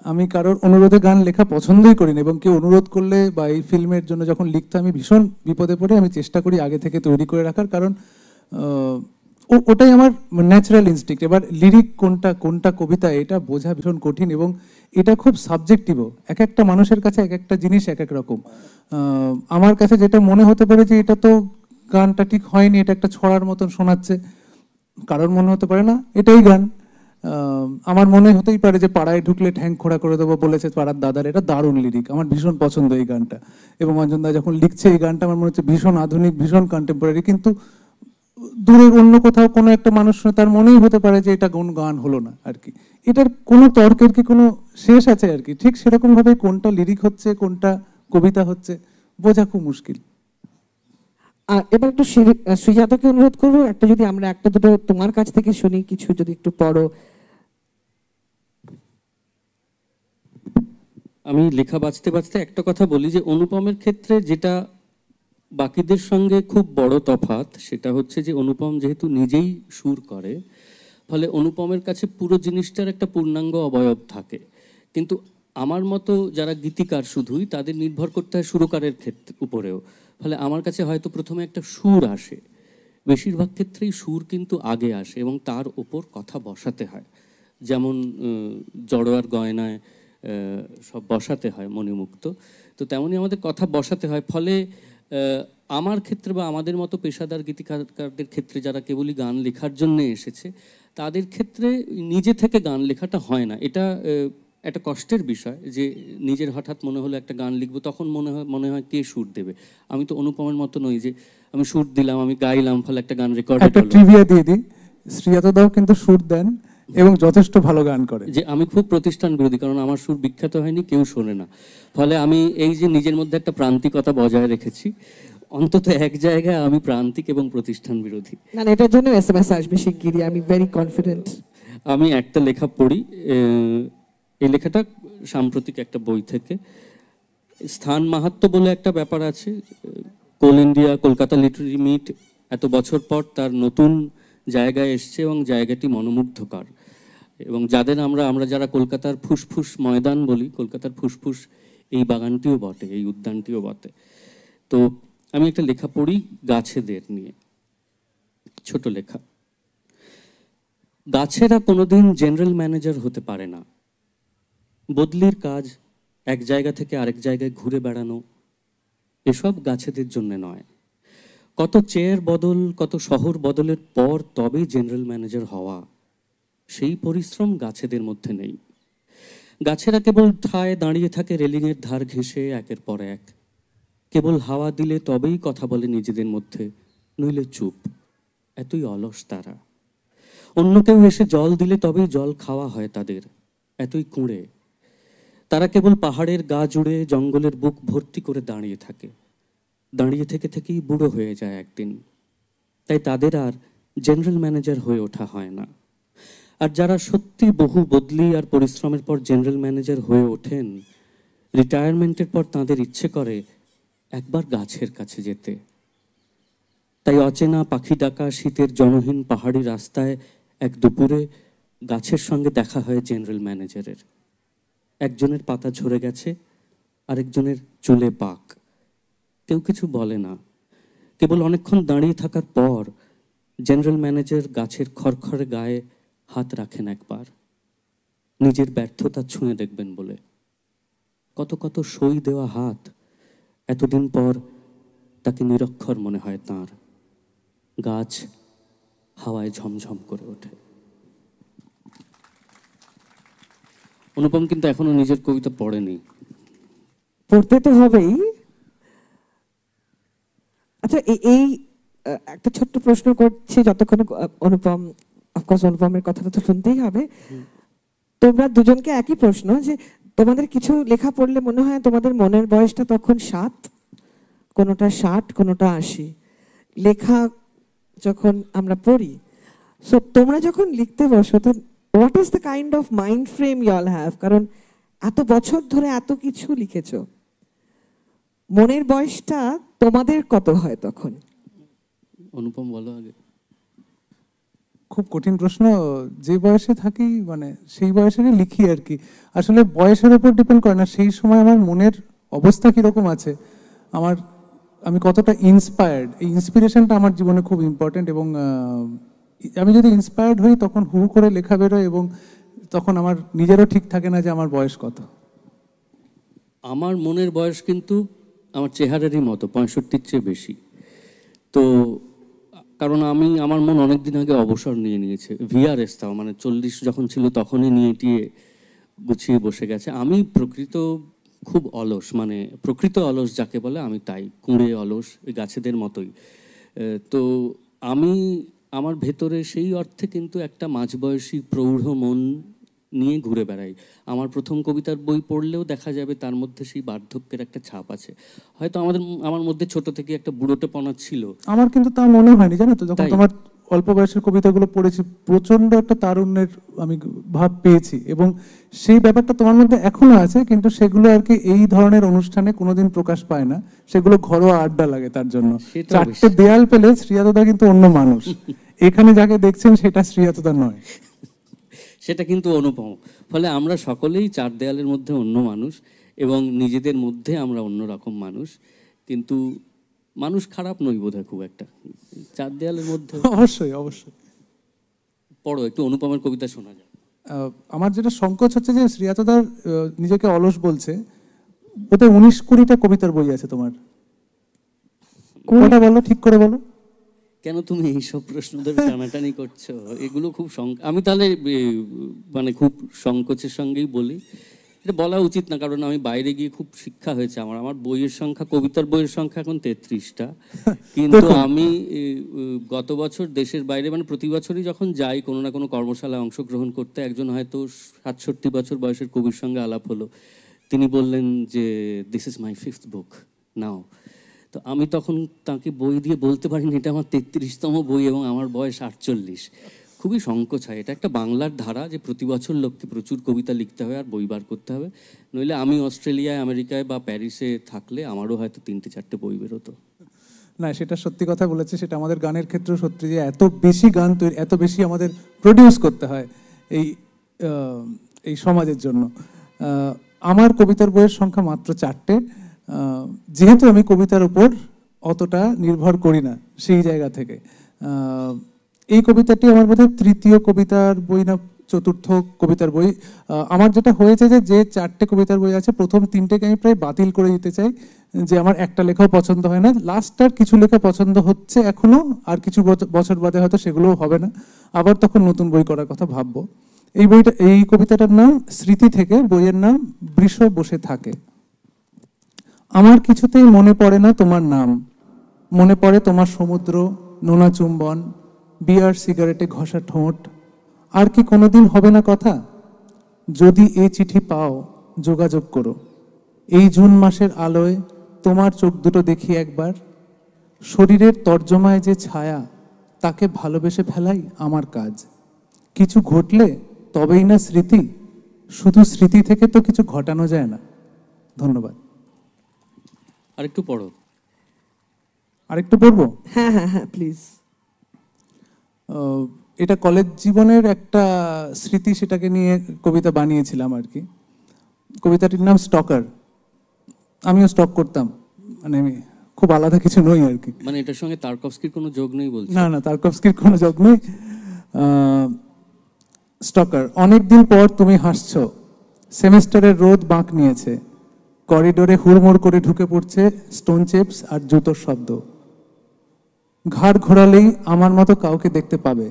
আমি কারোর অনুরোধে গান লেখা পছন্দই করি না, এবং কেউ অনুরোধ করলে বা এই ফিল্মের জন্য যখন লিখতে আমি ভীষণ বিপদে পড়ে, আমি চেষ্টা করি আগে থেকে তৈরি করে রাখার, কারণ ওটাই আমার ন্যাচারাল ইনস্টিংক্ট। এবার লিরিক কোনটা কবিতা, এটা বোঝা ভীষণ কঠিন, এবং এটা খুব সাবজেক্টিভও। এক একটা মানুষের কাছে এক একটা জিনিস এক এক রকম। আমার কাছে যেটা মনে হতে পারে যে এটা তো গানটা ঠিক হয়নি, এটা একটা ছড়ার মতন শোনাচ্ছে, কারোর মনে হতে পারে না এটাই গান। আমার মনে হতেই পারে যে পাড়ায় ঢুকলে ঠ্যাং খোঁড়া করে দেবো বলেছে পাড়ার দাদার, এটা দারুণ লিরিক, আমার ভীষণ পছন্দ এই গানটা। এবং অঞ্জন দা যখন লিখছে এই গানটা আমার মনে হচ্ছে ভীষণ আধুনিক, ভীষণ কন্টেম্পোরারি, কিন্তু দূরের অন্য কোথাও কোনো একটা মানুষ তার মনেই হতে পারে যে এটা কোন গান হলো না আর কি। এটার কোনো তর্কের কি কোনো শেষ আছে আর কি? ঠিক সেরকম ভাবে কোনটা লিরিক হচ্ছে কোনটা কবিতা হচ্ছে বোঝা খুব মুশকিল। এবার একটু শ্রীজাতকে অনুরোধ করবো, একটা যদি আমরা একটা দুটো তোমার কাছ থেকে শুনি, কিছু যদি একটু পড়ো। আমি লেখা বাঁচতে বাঁচতে একটা কথা বলি যে অনুপমের ক্ষেত্রে যেটা বাকিদের সঙ্গে খুব বড় তফাৎ, সেটা হচ্ছে যে অনুপম যেহেতু নিজেই সুর করে, ফলে অনুপমের কাছে পুরো জিনিসটার একটা পূর্ণাঙ্গ অবয়ব থাকে। কিন্তু আমার মতো যারা গীতিকার শুধুই, তাদের নির্ভর করতে হয় সুরকারের ক্ষেত্রে উপরেও। ফলে আমার কাছে হয়তো প্রথমে একটা সুর আসে, বেশিরভাগ ক্ষেত্রেই সুর কিন্তু আগে আসে এবং তার ওপর কথা বসাতে হয়। যেমন জড়োয়ার গয়নায় সব বসাতে হয় মণিমুক্ত, তো তেমনই আমাদের কথা বসাতে হয়। ফলে আমার ক্ষেত্রে বা আমাদের মতো পেশাদার গীতিকারদের ক্ষেত্রে যারা কেবলই গান লেখার জন্য এসেছে, তাদের ক্ষেত্রে নিজে থেকে গান লেখাটা হয় না। এটা একটা কষ্টের বিষয় যে নিজের হঠাৎ মনে হলো একটা গান লিখবো, তখন মনে হয় কে সুর দেবে। আমি তো অনুপমের মতো নই যে আমি সুর দিলাম, আমি গাইলাম, ফলে একটা গান রেকর্ড একটা ট্রিভিয়া দিয়ে দিই, শ্রীজাত দাও কিন্তু সুর দেন এবং যথেষ্ট ভালো গান করে। যে আমি খুব প্রতিষ্ঠান বিরোধী, কারণ আমার সুর বিখ্যাত হয়নি, কেউ শোনে না। ফলে আমি এই যে নিজের মধ্যে একটা প্রান্তিকতা বজায় রেখেছি, অন্তত এক জায়গায় আমি প্রান্তিক এবং প্রতিষ্ঠান বিরোধী। না, এটার জন্য এসএমএস আসবে শিগগিরই, আমি ভেরি কনফিডেন্ট। আমি একটা লেখা পড়ি, এই লেখাটা সাম্প্রতিক একটা বই থেকে। স্থান মাহাত্ম্য বলে একটা ব্যাপার আছে। কোল ইন্ডিয়া কলকাতা লিটারি মিট এত বছর পর তার নতুন জায়গায় এসছে এবং জায়গাটি মনোমুগ্ধকর। এবং যাদের আমরা যারা কলকাতার ফুসফুস ময়দান বলি, কলকাতার ফুসফুস এই বাগানটিও বটে, এই উদ্যানটিও বটে। তো আমি একটা লেখা পড়ি গাছেদের নিয়ে, ছোট লেখা। গাছেরা কোনোদিন জেনারেল ম্যানেজার হতে পারে না। বদলির কাজ, এক জায়গা থেকে আরেক জায়গায় ঘুরে বেড়ানো, এসব গাছেদের জন্য নয়। কত চেয়ার বদল, কত শহর বদলের পর তবেই জেনারেল ম্যানেজার হওয়া, সেই পরিশ্রম গাছেদের মধ্যে নেই। গাছেরা কেবল ঠায় দাঁড়িয়ে থাকে রেলিংয়ের ধার ঘেঁষে একের পর এক। কেবল হাওয়া দিলে তবেই কথা বলে নিজেদের মধ্যে, নইলে চুপ। এতই অলস তারা। অন্য কেউ এসে জল দিলে তবেই জল খাওয়া হয় তাদের, এতই কুঁড়ে। তারা কেবল পাহাড়ের গা জুড়ে জঙ্গলের বুক ভর্তি করে দাঁড়িয়ে থাকে। দাঁড়িয়ে থেকে থেকেই বুড়ো হয়ে যায় একদিন। তাই তাদের আর জেনারেল ম্যানেজার হয়ে ওঠা হয় না। আর যারা সত্যি বহু বদলি আর পরিশ্রমের পর জেনারেল ম্যানেজার হয়ে ওঠেন, রিটায়ারমেন্টের পর তাদের ইচ্ছে করে একবার গাছের কাছে যেতে। তাই অচেনা পাখি ডাকা শীতের জনহীন পাহাড়ি রাস্তায় এক দুপুরে গাছের সঙ্গে দেখা হয় জেনারেল ম্যানেজারের। একজনের পাতা ঝরে গেছে, আরেকজনের চুলে পাক। কেউ কিছু বলে না, কেবল অনেকক্ষণ দাঁড়িয়ে থাকার পর জেনারেল ম্যানেজার গাছের খড়খড়ে গায়ে হাত রাখেন একবার, নিজের ব্যর্থতা ছুঁয়ে দেখবেন বলে। কত কত সই দেওয়া হাত, এতদিন পর তাকে নিরক্ষর মনে হয় তাঁর। গাছ হাওয়ায় ঝমঝম করে ওঠে। অনুপম কিন্তু এখনো নিজের কবিতা পড়েনি। পড়তে তো হবেই। আচ্ছা, এই একটা ছোট্ট প্রশ্ন করছি, যতক্ষণ অনুপম, অফকোর্স অনুপমের কথাটা তো শুনতেই হবে। তোমরা দুজনকে একই প্রশ্ন, যে তোমাদের কিছু লেখা পড়লে মনে হয় তোমাদের মনের বয়সটা তখন 7, কোনোটা 60, কোনোটা 80। লেখা যখন আমরা পড়ি, সো তোমরা যখন লিখতে বসো, তো what is the kind of mind frame you all have? কারণ এত বছর ধরে এত কিছু লিখেছো, মনের বয়সটা তোমাদের কত হয় তখন? অনুপম বলো আগে। খুব কঠিন প্রশ্ন। যে বয়সে থাকি মানে সেই বয়সেরই লিখি আর কি। আসলে বয়সের উপর ডিপেন্ড করে না, সেই সময় আমার মনের অবস্থা কীরকম আছে, আমি কতটা ইন্সপায়ার্ড, এই ইন্সপিরেশনটা আমার জীবনে খুব ইম্পর্টেন্ট। এবং আমি যদি ইন্সপায়ার্ড হই তখন হু করে লেখা বেরোয়, এবং তখন আমার নিজেরও ঠিক থাকে না যে আমার বয়স কত। আমার মনের বয়স কিন্তু আমার চেহারারই মতো, 65-র চেয়ে বেশি। তো কারণ আমার মন অনেক দিন আগে অবসর নিয়ে নিয়েছে, ভিআরএস তাও, মানে 40 যখন ছিল তখনই নিয়ে টিয়ে গুছিয়ে বসে গেছে। আমি খুব অলস, মানে প্রকৃত অলস যাকে বলে আমি তাই, কুঁড়ে অলস, ওই গাছেদের মতোই। তো আমার ভেতরে সেই অর্থে কিন্তু একটা মাঝবয়সী প্রৌঢ় মন নিয়ে ঘুরে বেড়াই। আমার প্রথম কবিতার বই পড়লেও দেখা যাবে তার মধ্যে সেই বার্ধক্যের একটা ছাপ আছে। হয়তো আমার মধ্যে ছোট থেকে একটা বুড়োটেপনা ছিল। আমার কিন্তু তা মনে হয়নি, জানো তো, যখন তোমার অল্প বয়সের কবিতাগুলো পড়েছি প্রচন্ড একটা তারুণ্যের আমি ভাব পেয়েছি, এবং সেই ব্যাপারটা তোমার মধ্যে এখনো আছে, কিন্তু সেগুলো আর কি এই ধরনের অনুষ্ঠানে কোনোদিন প্রকাশ পায় না, সেগুলো ঘরোয়া আড্ডা লাগে। তার জন্য চারটে দেয়াল পেলে শ্রীয়াতদা কিন্তু অন্য মানুষ, এখানে যাকে দেখছেন সেটা শ্রীয়াতদা নয়, সেটা কিন্তু অনুপম। ফলে আমরা সকলেই চার দেয়ালের মধ্যে অন্য মানুষ, এবং নিজেদের মধ্যে আমরা অন্যরকম মানুষ, কিন্তু মানুষ খারাপ নই বোধহয় খুব একটা, চার দেয়ালের মধ্যে। অবশ্যই অবশ্যই। পড়ো একটু অনুপমের কবিতা শোনা যায়। আমার যেটা সংকোচ হচ্ছে যে শ্রীয়াতদার নিজেকে অলস বলছে, ওতে 19-20টা কবিতার বই আছে তোমার, কোনটা বলো, ঠিক করে বলো। কেন তুমি এইসব প্রশ্ন ধরে টানাটানি করছো? এগুলো খুব আমি তাহলে মানে খুব সংকোচের সঙ্গেই বলি, এটা বলা উচিত না, কারণ আমি বাইরে গিয়ে খুব শিক্ষা হয়েছে আমার বইয়ের সংখ্যা, কবিতার বইয়ের সংখ্যা এখন 33টা। কিন্তু আমি গত বছর দেশের বাইরে, মানে প্রতি বছরই যখন যাই কোনো না কোনো কর্মশালায় অংশগ্রহণ করতে, একজন হয়তো 67 বছর বয়সের কবির সঙ্গে আলাপ হলো, তিনি বললেন যে দিস ইজ মাই 5th বুক নাও। তো আমি তখন তাকে বই দিয়ে বলতে পারিনি এটা আমার 33তম বই এবং আমার বয়স 48। খুবই সংকোচ হয়। এটা একটা বাংলার ধারা যে প্রতি বছর লোককে প্রচুর কবিতা লিখতে হবে আর বই বার করতে হবে, নইলে আমি অস্ট্রেলিয়ায়, আমেরিকায় বা প্যারিসে থাকলে আমারও হয়তো 3-4টে বই বেরোতো। না, সেটা সত্যি কথা বলেছে, সেটা আমাদের গানের ক্ষেত্রেও সত্যি, যে এত বেশি গান তৈরি, এত বেশি আমাদের প্রডিউস করতে হয় এই সমাজের জন্য। আমার কবিতার বইয়ের সংখ্যা মাত্র 4টে, যেহেতু আমি কবিতার উপর অতটা নির্ভর করি না সেই জায়গা থেকে। এই কবিতাটি আমার বোধহয় 3য় কবিতার বই না 4র্থ কবিতার বই। আমার যেটা হয়েছে যে 4টে কবিতার বই আছে, প্রথম 3টেকে আমি প্রায় বাতিল করে দিতে চাই, যে আমার একটা লেখাও পছন্দ হয় না। লাস্টটার কিছু লেখা পছন্দ হচ্ছে এখনো, আর কিছু বছর বাদে হয়তো সেগুলোও হবে না, আবার তখন নতুন বই করার কথা ভাববো। এই কবিতাটার নাম স্মৃতি থেকে, বইয়ের নাম বৃষ বসে থাকে। আমার কিছুতেই মনে পড়ে না তোমার নাম, মনে পড়ে তোমার সমুদ্র, নোনা চুম্বন, বিয়ার সিগারেটে ঘষা ঠোঁট। আর কি কোনোদিন হবে না কথা? যদি এই চিঠি পাও যোগাযোগ করো, এই জুন মাসের আলোয় তোমার চোখ দুটো দেখি একবার। শরীরের তর্জমায় যে ছায়া, তাকে ভালোবেসে ফেলাই আমার কাজ। কিছু ঘটলে তবেই না স্মৃতি, শুধু স্মৃতি থেকে তো কিছু ঘটানো যায় না। ধন্যবাদ। আরেকটু পড়ো। আরেকটু পড়বো? হ্যাঁ হ্যাঁ হ্যাঁ প্লিজ। এটা কলেজ জীবনের একটা স্মৃতি, সেটাকে নিয়ে কবিতা বানিয়েছিলাম আর কি। কবিতাটির নাম স্টকার। আমিও স্টক করতাম, মানে আমি খুব আলাদা কিছু নই আর কি। মানে এটার সঙ্গে তারকভস্কির কোনো যোগ নেই বলছি? না না, তারকভস্কির কোনো যোগ নেই। স্টকার। অনেকদিন পর তুমি হাসছো, সেমেস্টারের রোদ বাঁক নিয়েছে, করিডোরে হুড়মুড় করে ঢুকে পড়ছে স্টোন চেপস আর জুতোর শব্দ। ঘাড় ঘোরালেই আমার মতো কাউকে দেখতে পাবে,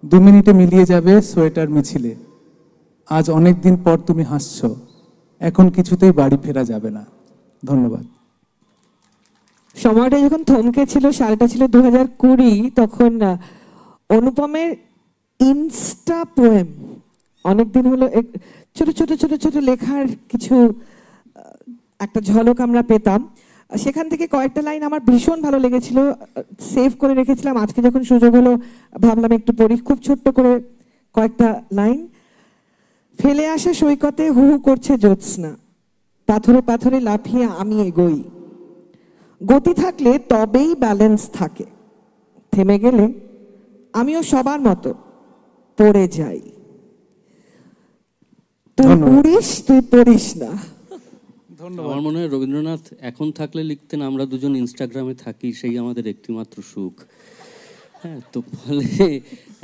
2 মিনিটে মিলিয়ে যাবে সোয়েটার মিছিলে। আজ অনেক দিন পর তুমি হাসছো, এখন কিছুতেই বাড়ি ফেরা যাবে না। ধন্যবাদ। সময়টা যখন থমকে ছিল, সালটা ছিল 2020, তখন অনুপমের ইনস্টা পোয়েম, অনেকদিন হলো ছোট ছোট ছোট ছোট লেখার কিছু একটা ঝলক আমরা পেতাম। সেখান থেকে কয়েকটা লাইন আমার ভীষণ ভালো লেগেছিল, সেভ করে রেখেছিলাম। আজকে যখন সুযোগ হলো ভাবলাম একটু পড়ি, খুব ছোট্ট করে কয়েকটা লাইন। ফেলে আসা সৈকতে হু হু করছে জ্যোৎস্না, পাথরে পাথরে লাফিয়ে আমি এগোই। গতি থাকলে তবেই ব্যালেন্স থাকে, থেমে গেলে আমিও সবার মতো পড়ে যাই। তুই উড়িস, তুই পড়িস না। আমার মনে হয় রবীন্দ্রনাথ এখন থাকলে লিখতেন, আমরা দুজন ইনস্টাগ্রামে থাকি, সেই আমাদের একটিমাত্র সুখ। হ্যাঁ, তো ফলে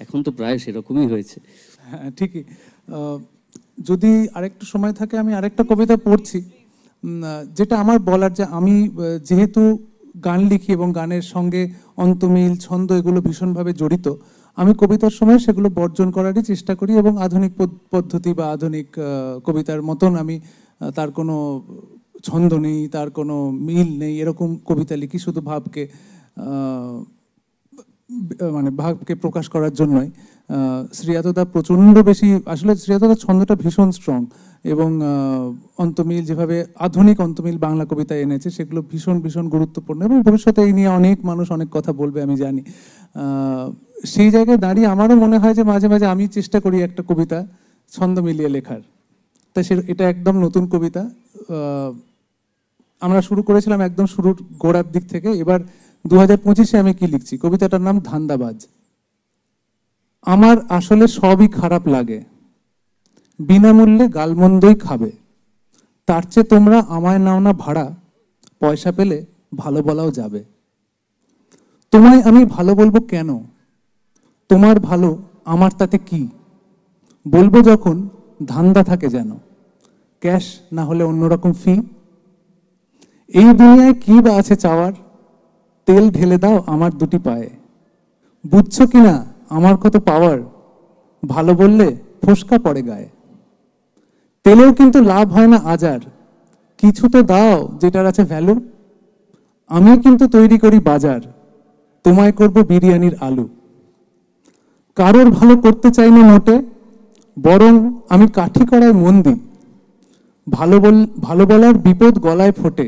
এখন তো প্রায় সেরকমই হয়েছে। হ্যাঁ ঠিকই। যদি আরেকটু সময় থাকে আমি আরেকটা কবিতা পড়ছি, যেটা আমার বলার, যে আমি যেহেতু গান লিখি এবং গানের সঙ্গে অন্তমিল ছন্দ এগুলো ভীষণভাবে জড়িত। আমি কবিতার সময় সেগুলো বর্জন করারই চেষ্টা করি এবং আধুনিক পদ্ধতি বা আধুনিক কবিতার মতন আমি তার কোনো ছন্দ নেই, তার কোনো মিল নেই, এরকম কবিতা লিখি শুধু ভাবকে মানে ভাবকে প্রকাশ করার জন্যই। শ্রীজাতদা প্রচণ্ড বেশি, আসলে শ্রীজাতদার ছন্দটা ভীষণ স্ট্রং এবং অন্তমিল যেভাবে আধুনিক অন্তমিল বাংলা কবিতায় এনেছে সেগুলো ভীষণ ভীষণ গুরুত্বপূর্ণ এবং ভবিষ্যতে এই নিয়ে অনেক মানুষ অনেক কথা বলবে আমি জানি। সেই জায়গায় দাঁড়িয়ে আমারও মনে হয় যে মাঝে মাঝে আমি চেষ্টা করি একটা কবিতা ছন্দ মিলিয়ে লেখার। তাই এটা একদম নতুন কবিতা। আমরা শুরু করেছিলাম একদম শুরুর গোড়ার দিক থেকে। এবার 2025-এ আমি কি লিখছি, কবিতাটার নাম ধান্দাবাজ। আমার আসলে সবই খারাপ লাগে, বিনামূল্যে গালমন্দই খাবে, তার চেয়ে তোমরা আমায় নাও না ভাড়া, পয়সা পেলে ভালো বলাও যাবে। তোমায় আমি ভালো বলবো কেন, তোমার ভালো আমার তাতে কি, বলবো যখন ধান্দা থাকে যেন, ক্যাশ না হলে অন্যরকম ফি। এই দুনিয়ায় কি বা আছে চাওয়ার, তেল ঢেলে দাও আমার দুটি পায়ে, বুঝছো কিনা আমার কত পাওয়ার, ভালো বললে ফোসকা পড়ে গায়ে। তেলেও কিন্তু লাভ হয় না আজার, কিছু তো দাও যেটার আছে ভ্যালু। আমি কিন্তু তৈরি করি বাজার, তোমায় করব বিরিয়ানির আলু। কারোর ভালো করতে চাই না মোটে, বরং আমি কাঠি করায় মন দিই। ভালো বলার বিপদ গলায় ফোটে,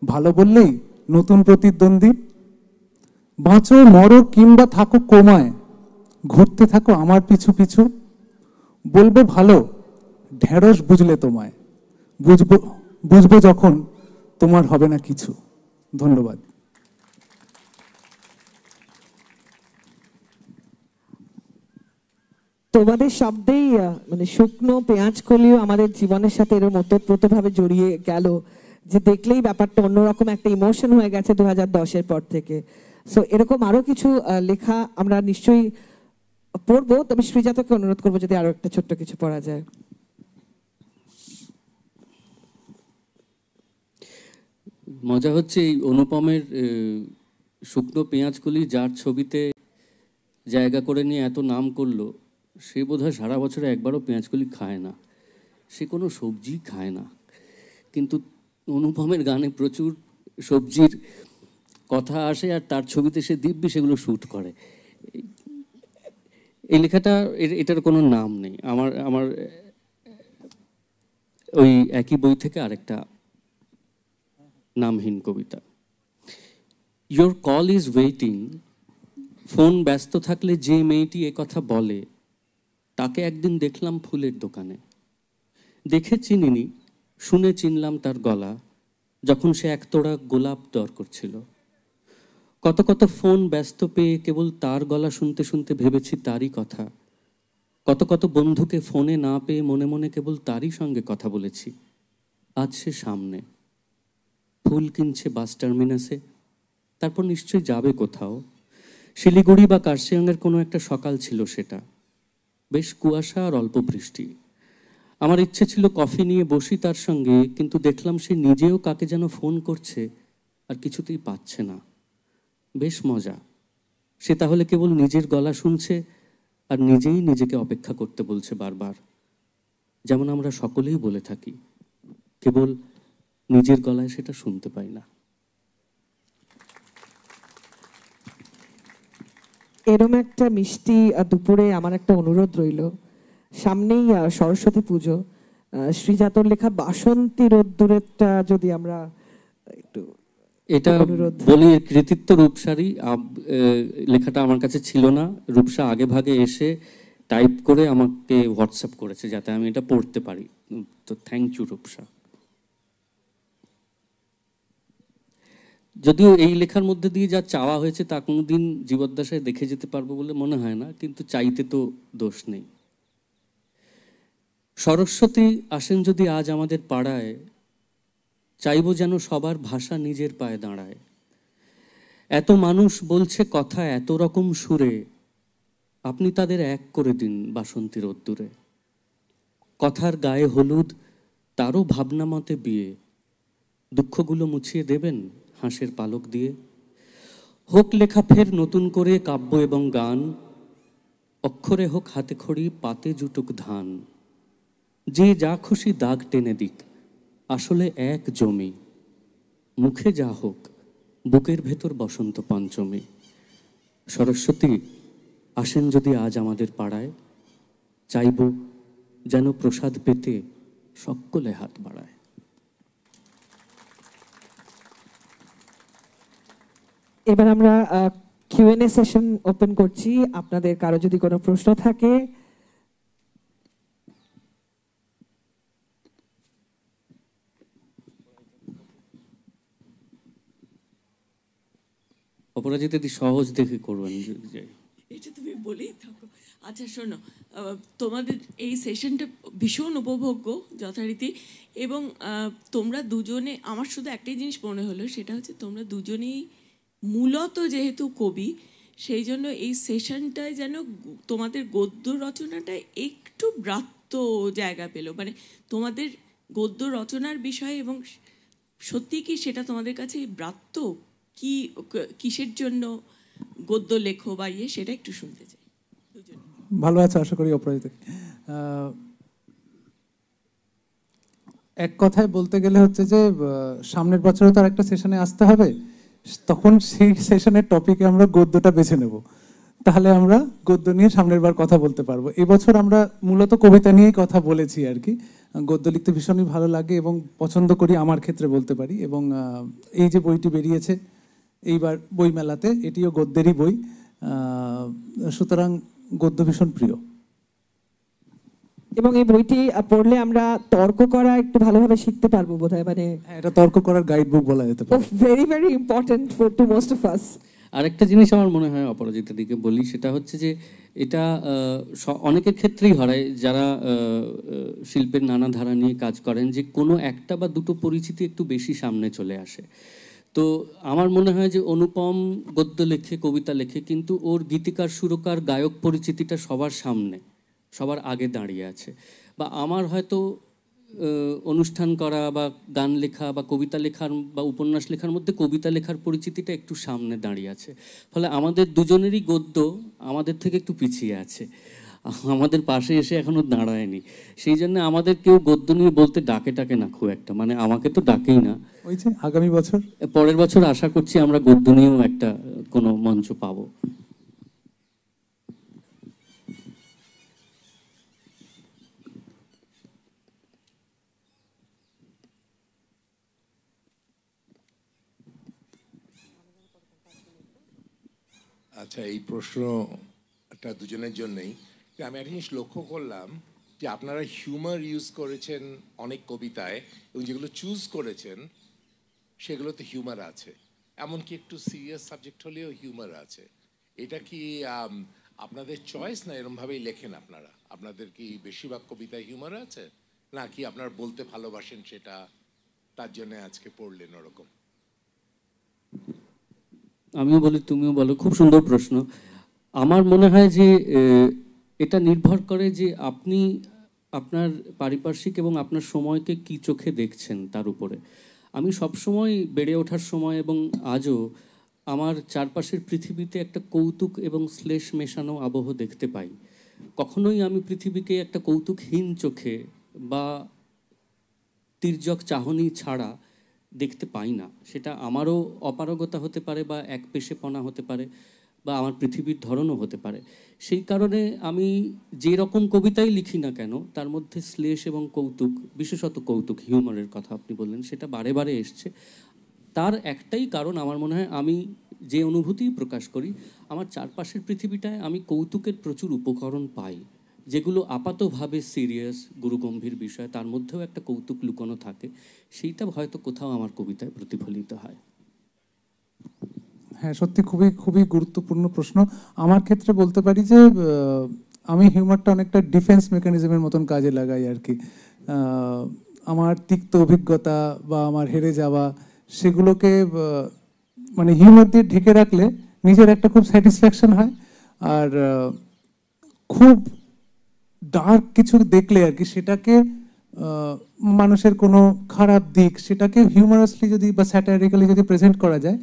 ভালো বললেই নতুন প্রতিদ্বন্দ্বী। বাঁচো মরো কিংবা থাকো কোমায়, ঘুরতে থাকো আমার পিছু পিছু। বলবো ভালো, ঢেঁড়স বুঝলে তোমায়, বুঝবো যখন তোমার হবে না কিছু। ধন্যবাদ। তোমাদের শব্দেই মানে শুকনো পেঁয়াজ কলিও আমাদের জীবনের সাথে এরকম ওতপ্রোতভাবে জড়িয়ে গেল যে দেখলেই ব্যাপারটা অন্যরকম একটা ইমোশন হয়ে গেছে 2010-এর পর থেকে। সো এরকম আরো কিছু লেখা আমরা নিশ্চয়ই পড়বো, তবে শ্রীজাতকে অনুরোধ করবো যদি আরো একটা ছোট্ট কিছু পড়া যায়। মজা হচ্ছে এই অনুপমের শুকনো পেঁয়াজকলি যার ছবিতে জায়গা করে নিয়ে এত নাম করলো, সে বোধহয় সারা বছরে একবারও পেঁয়াজকলি খায় না, সে কোনো সবজি খায় না। কিন্তু অনুপমের গানে প্রচুর সবজির কথা আসে আর তার ছবিতে সে দিব্যি সেগুলো শ্যুট করে। এই লেখাটা এটার কোনো নাম নেই। আমার ওই একই বই থেকে আরেকটা নামহীন কবিতা। Your call is waiting. Phone ব্যস্ত থাকলে যে মেয়েটি এ কথা বলে, তাকে একদিন দেখলাম ফুলের দোকানে। দেখে চিনিনি, শুনে চিনলাম তার গলা, যখন সে একতোড়া গোলাপ দর করছিল। কত কত ফোন ব্যস্ত পেয়ে কেবল তার গলা শুনতে শুনতে ভেবেছি তারই কথা। কত কত বন্ধুকে ফোনে না পেয়ে মনে মনে কেবল তারই সঙ্গে কথা বলেছি। আজ সে সামনে, ফুল কিনছে বাস টার্মিনাসে, তারপর নিশ্চয়ই যাবে কোথাও। শিলিগুড়ি বা কার্শিয়াংয়ের কোনো একটা সকাল ছিল সেটা, বেশ কুয়াশা আর অল্প বৃষ্টি। আমার ইচ্ছে ছিল কফি নিয়ে বসি তার সঙ্গে, কিন্তু দেখলাম সে নিজেও কাকে যেন ফোন করছে আর কিছুতেই পাচ্ছে না। বেশ মজা, সে তাহলে কেবল নিজের গলা শুনছে আর নিজেই নিজেকে অপেক্ষা করতে বলছে বারবার, যেমন আমরা সকলেই বলে থাকি, কেবল নিজের গলায় সেটা শুনতে পাই না। এরম একটা মিষ্টি দুপুরে আমার একটা অনুরোধ রইল, সামনেই সরস্বতী পুজো, শ্রীজাতর লেখা বাসন্তী রোদ্দুরেরটা যদি আমরা একটু এটা বলি, কৃতিত্ব রূপসারই। লেখাটা আমার কাছে ছিল না, রূপসা আগে ভাগে এসে টাইপ করে আমাকে হোয়াটসঅ্যাপ করেছে যাতে আমি এটা পড়তে পারি, তো থ্যাংক ইউ রূপসা। যদিও এই লেখার মধ্যে দিয়ে যা চাওয়া হয়েছে তা কোনোদিন জীবদ্দশায় দেখে যেতে পারবো বলে মনে হয় না, কিন্তু চাইতে তো দোষ নেই। সরস্বতী আসেন যদি আজ আমাদের পাড়ায়, চাইব যেন সবার ভাষা নিজের পায়ে দাঁড়ায়। এত মানুষ বলছে কথা এত রকম সুরে, আপনি তাদের এক করে দিন বাসন্তী রোদ্দুরে। কথার গায়ে হলুদ, তারও ভাবনা মতে বিয়ে, দুঃখগুলো মুছিয়ে দেবেন হাঁসের পালক দিয়ে। হোক লেখা ফের নতুন করে কাব্য এবং গান, অক্ষরে হোক হাতে খড়ি, পাতে জুটুক ধান। যে যা খুশি দাগ টেনে দিক, আসলে এক জমি। মুখে যা হোক, বুকের ভেতর বসন্ত পঞ্চমী। সরস্বতী আসেন যদি আজ আমাদের পাড়ায়, চাইব যেন প্রসাদ পেতে সকলে হাত বাড়ায়। এবার আমরা কিউএনএ সেশন ওপেন করছি। আপনাদের কারো যদি কোনো প্রশ্ন থাকে, অপরাজিতা দি সহজ দেখে করবেন যদি যাই। এটা তুমি বলেই থাকো। আচ্ছা শোনো, তোমাদের এই সেশনটা ভীষণ উপভোগ্য যথারীতি, এবং তোমরা দুজনে, আমার শুধু একটাই জিনিস মনে হলো, সেটা হচ্ছে তোমরা দুজনেই মূলত যেহেতু কবি, সেই জন্য এই সেশনটায় যেন তোমাদের গদ্য রচনাটা একটু ব্রাত্য জায়গা পেল, মানে তোমাদের গদ্য রচনার বিষয়, এবং সত্যি কি সেটা তোমাদের কাছে ব্রাত্য, কি কিসের জন্য গদ্য লেখো বা সেটা একটু শুনতে চাই। ভালো আছে আশা করি অপরাজিতা। এক কথায় বলতে গেলে হচ্ছে যে সামনের বছরে তো আর একটা সেশনে আসতে হবে, তখন সেই সেশনের টপিকে আমরা গদ্যটা বেছে নেব, তাহলে আমরা গদ্য নিয়ে সামনের বার কথা বলতে পারবো। এবছর আমরা মূলত কবিতা নিয়েই কথা বলেছি আর কি। গদ্য লিখতে ভীষণই ভালো লাগে এবং পছন্দ করি, আমার ক্ষেত্রে বলতে পারি। এবং এই যে বইটি বেরিয়েছে এইবার বইমেলাতে, এটিও গদ্যেরই বই, সুতরাং গদ্য ভীষণ প্রিয়। এবং এই বইটি পড়লে আমরা তর্ক করা একটু ভালোভাবে শিখতে পারবো বোধহয়, মানে এটা তর্ক করার গাইড বুক বলা যেতে পারে। Very very important for to most of us. আরেকটা জিনিস আমার মনে হয় অপরাজিতা দিকে বলি, সেটা হচ্ছে যে এটা অনেকের ক্ষেত্রেই হয় যারা শিল্পের নানা ধারা নিয়ে কাজ করেন, যে কোনো একটা বা দুটো পরিচিতি একটু বেশি সামনে চলে আসে। তো আমার মনে হয় যে অনুপম গদ্য লেখে, কবিতা লেখে, কিন্তু ওর গীতিকার, সুরকার, গায়ক পরিচিতিটা সবার সামনে, সবার আগে দাঁড়িয়ে আছে। বা আমার হয়তো অনুষ্ঠান করা বা গান লেখা বা কবিতা লেখার বা উপন্যাস লেখার মধ্যে কবিতা লেখার পরিচিতিটা একটু সামনে দাঁড়িয়ে আছে। ফলে আমাদের দুজনেরই গদ্য আমাদের থেকে একটু পিছিয়ে আছে, আমাদের পাশে এসে এখনো দাঁড়ায়নি। সেই জন্য আমাদের কেউ গদ্য নিয়ে বলতে ডাকে না খুব একটা, মানে আমাকে তো ডাকেই না। ওই যে আগামী বছর, পরের বছর আশা করছি আমরা গদ্য নিয়েও একটা কোনো মঞ্চ পাবো। আচ্ছা, এই প্রশ্নটা দুজনের জন্যই। আমি একটা জিনিস লক্ষ্য করলাম যে আপনারা হিউমার ইউজ করেছেন অনেক কবিতায়, এবং যেগুলো চুজ করেছেন সেগুলোতে হিউমার আছে, এমনকি একটু সিরিয়াস সাবজেক্ট হলেও হিউমার আছে। এটা কি আপনাদের চয়েস, না এরমভাবেই লেখেন আপনারা? আপনাদের কি বেশিরভাগ কবিতায় হিউমার আছে, নাকি আপনারা বলতে ভালোবাসেন সেটা, তার জন্য আজকে পড়লেন ওরকম? আমিও বলি, তুমিও বলো। খুব সুন্দর প্রশ্ন। আমার মনে হয় যে এটা নির্ভর করে যে আপনি আপনার পারিপার্শ্বিক এবং আপনার সময়কে কি চোখে দেখছেন তার উপরে। আমি সবসময় বেড়ে ওঠার সময় এবং আজও আমার চারপাশের পৃথিবীতে একটা কৌতুক এবং শ্লেষ মেশানো আবহ দেখতে পাই। কখনোই আমি পৃথিবীকে একটা কৌতুকহীন চোখে বা তির্যক চাহনি ছাড়া দেখতে পাই না। সেটা আমারও অপারগতা হতে পারে, বা এক পেশেপনা হতে পারে, বা আমার পৃথিবীর ধরনও হতে পারে। সেই কারণে আমি যে রকম কবিতাই লিখি না কেন, তার মধ্যে শ্লেষ এবং কৌতুক, বিশেষত কৌতুক, হিউমারের কথা আপনি বললেন, সেটা বারে বারে এসছে। তার একটাই কারণ, আমার মনে হয় আমি যে অনুভূতিই প্রকাশ করি, আমার চারপাশের পৃথিবীটায় আমি কৌতুকের প্রচুর উপকরণ পাই, যেগুলো আপাতভাবে সিরিয়াস, গুরুগম্ভীর বিষয়, তার মধ্যেও একটা কৌতুক লুকোনো থাকে। সেইটা হয়তো কোথাও আমার কবিতায় প্রতিফলিত হয়। হ্যাঁ, সত্যি খুবই খুবই গুরুত্বপূর্ণ প্রশ্ন। আমার ক্ষেত্রে বলতে পারি যে আমি হিউমারটা অনেকটা ডিফেন্স মেকানিজমের মতন কাজে লাগাই আর কি। আমার তিক্ত অভিজ্ঞতা বা আমার হেরে যাওয়া, সেগুলোকে মানে হিউমার দিয়ে ঢেকে রাখলে নিজের একটা খুব স্যাটিসফ্যাকশন হয়। আর খুব ডার্ক কিছু দেখলে আর কি, সেটাকে মানুষের কোনো খারাপ দিক, সেটাকে হিউমারাসলি যদি বা স্যাটারিক্যালি যদি প্রেজেন্ট করা যায়,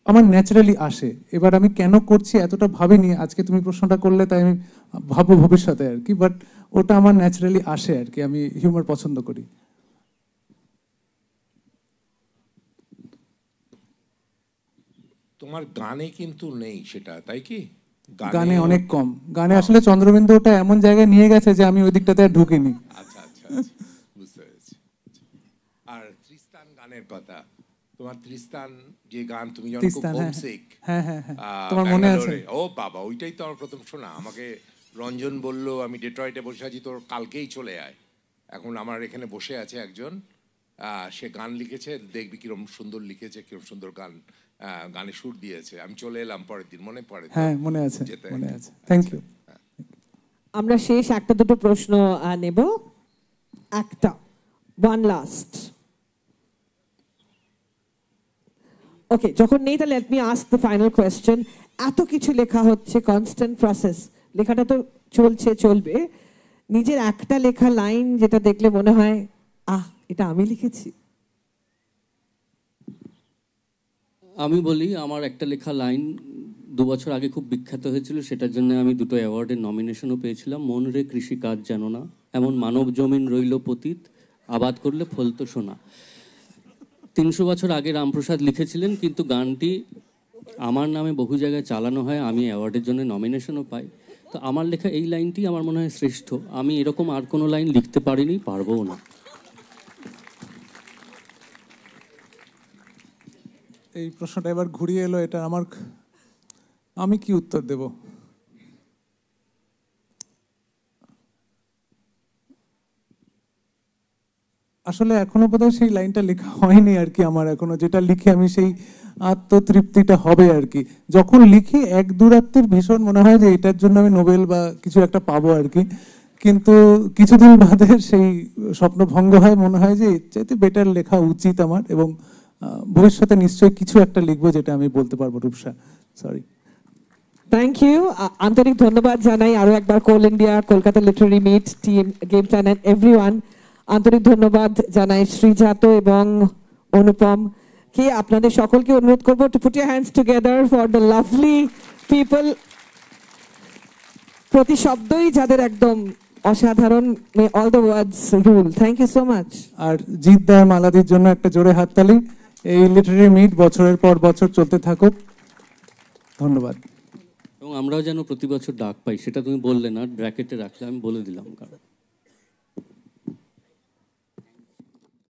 আমার ন্যাচারালি আসে। এবার আমি কেন করছি এতটা ভাবিনি, আজকে তুমি প্রশ্নটা করলে তাই আমি ভাববো ভবিষ্যতে আর কি, বাট ওটা আমার ন্যাচারালি আসে আর কি, আমি হিউমার পছন্দ করি। তোমার গানে কিন্তু নেই সেটা, তাই কি? গানে অনেক কম, গানে আসলে চন্দ্রবিন্দু ওটা এমন জায়গায় নিয়ে গেছে যে আমি ওই দিকটাতে আর ঢুকিনি। আচ্ছা আচ্ছা, বুঝতে পেরেছি। আর ত্রিস্তান গানের কথা, তোমার ত্রিস্তান যে গান তুমি যখন খুব হোমসিক, হ্যাঁ হ্যাঁ হ্যাঁ, তোমার মনে আছে? ও বাবা, ওইটাই তো আমার প্রথম শোনা। আমাকে রঞ্জন বলল আমি ডেট্রয়েটে বসে আছি, তোর কালকেই চলে আয়। এখন আমার এখানে বসে আছে একজন, সে গান লিখেছে, দেখবি কিরম সুন্দর লিখেছে, কিরম সুন্দর গান, গানে সুর দিয়েছে। আমি চলে এলাম পরের দিন, মনে পড়ে? হ্যাঁ মনে আছে, মনে আছে। Thank you. আমরা শেষ একটা দুটো প্রশ্ন নেব, একটা, ওয়ান লাস্ট। ওকে, যখন নেই তাহলে let me ask the final question. এত কিছু লেখা হচ্ছে, কনস্ট্যান্ট প্রসেস, লেখাটা তো চলবে, নিজের একটা লেখা লাইন যেটা দেখলে মনে হয় এটা আমি লিখেছি? আমি বলি, আমার একটা লেখা লাইন 2 বছর আগে খুব বিখ্যাত হয়েছিল, সেটার জন্য আমি 2টো অ্যাওয়ার্ডের নমিনেশনও পেয়েছিলাম। মন রে কৃষি কাজ জানো না, এমন মানব জমিন রইল পতিত, আবাদ করলে ফলতো সোনা। 300 বছর আগে রামপ্রসাদ লিখেছিলেন, কিন্তু গানটি আমার নামে বহু জায়গায় চালানো হয়, আমি অ্যাওয়ার্ডের জন্য নমিনেশনও পাই। তো আমার লেখা এই লাইনটি আমার মনে হয় শ্রেষ্ঠ। আমি এরকম আর কোনো লাইন লিখতে পারিনি, পারবও না। এই প্রশ্নটা এবার ঘুরিয়ে এলো, এটা আমি কি উত্তর দেব? আসলে এখনো বোধহয় সেই লাইনটা লেখা হয়নি আর কি আমার এখনো, যেটা লিখে আমি সেই আত্মতৃপ্তিটা হবে আর কি। যখন লিখি এক দুরাত্মের ভীষণ মনে হয় যে এটার জন্য আমি নোবেল বা কিছু একটা পাবো আর কি, কিন্তু কিছুদিন বাদে সেই স্বপ্ন ভঙ্গ হয়, মনে হয় যে এর চাইতে বেটার লেখা উচিত আমার, এবং ভবিষ্যতে নিশ্চয়ই কিছু একটা লিখবো যেটা আমি বলতে পারবো। রূপসা, সরি। থ্যাংক ইউ, আন্তরিক ধন্যবাদ জানাই আরো একবার Coal India, Kolkata literary meet team, game plan and everyone. আন্তরিক ধন্যবাদ জানাই শ্রীজাত এবং অনুপম কে। আপনাদের সকলকে অনুরোধ করবো to put your hands together for the lovely people, প্রতি শব্দই যাদের একদম অসাধারণ, may all the words rule. Thank you so much. আর জিদ্দার মালাদির জন্য একটা জোরে হাততালি। এই লিটারারি মিট বছরের পর বছর চলতে থাকুক। ধন্যবাদ। এবং আমরাও যেন প্রতি বছর ডাক পাই, সেটা তুমি বললে না, ব্র্যাকেটে রাখলে, আমি বলে দিলাম কারণ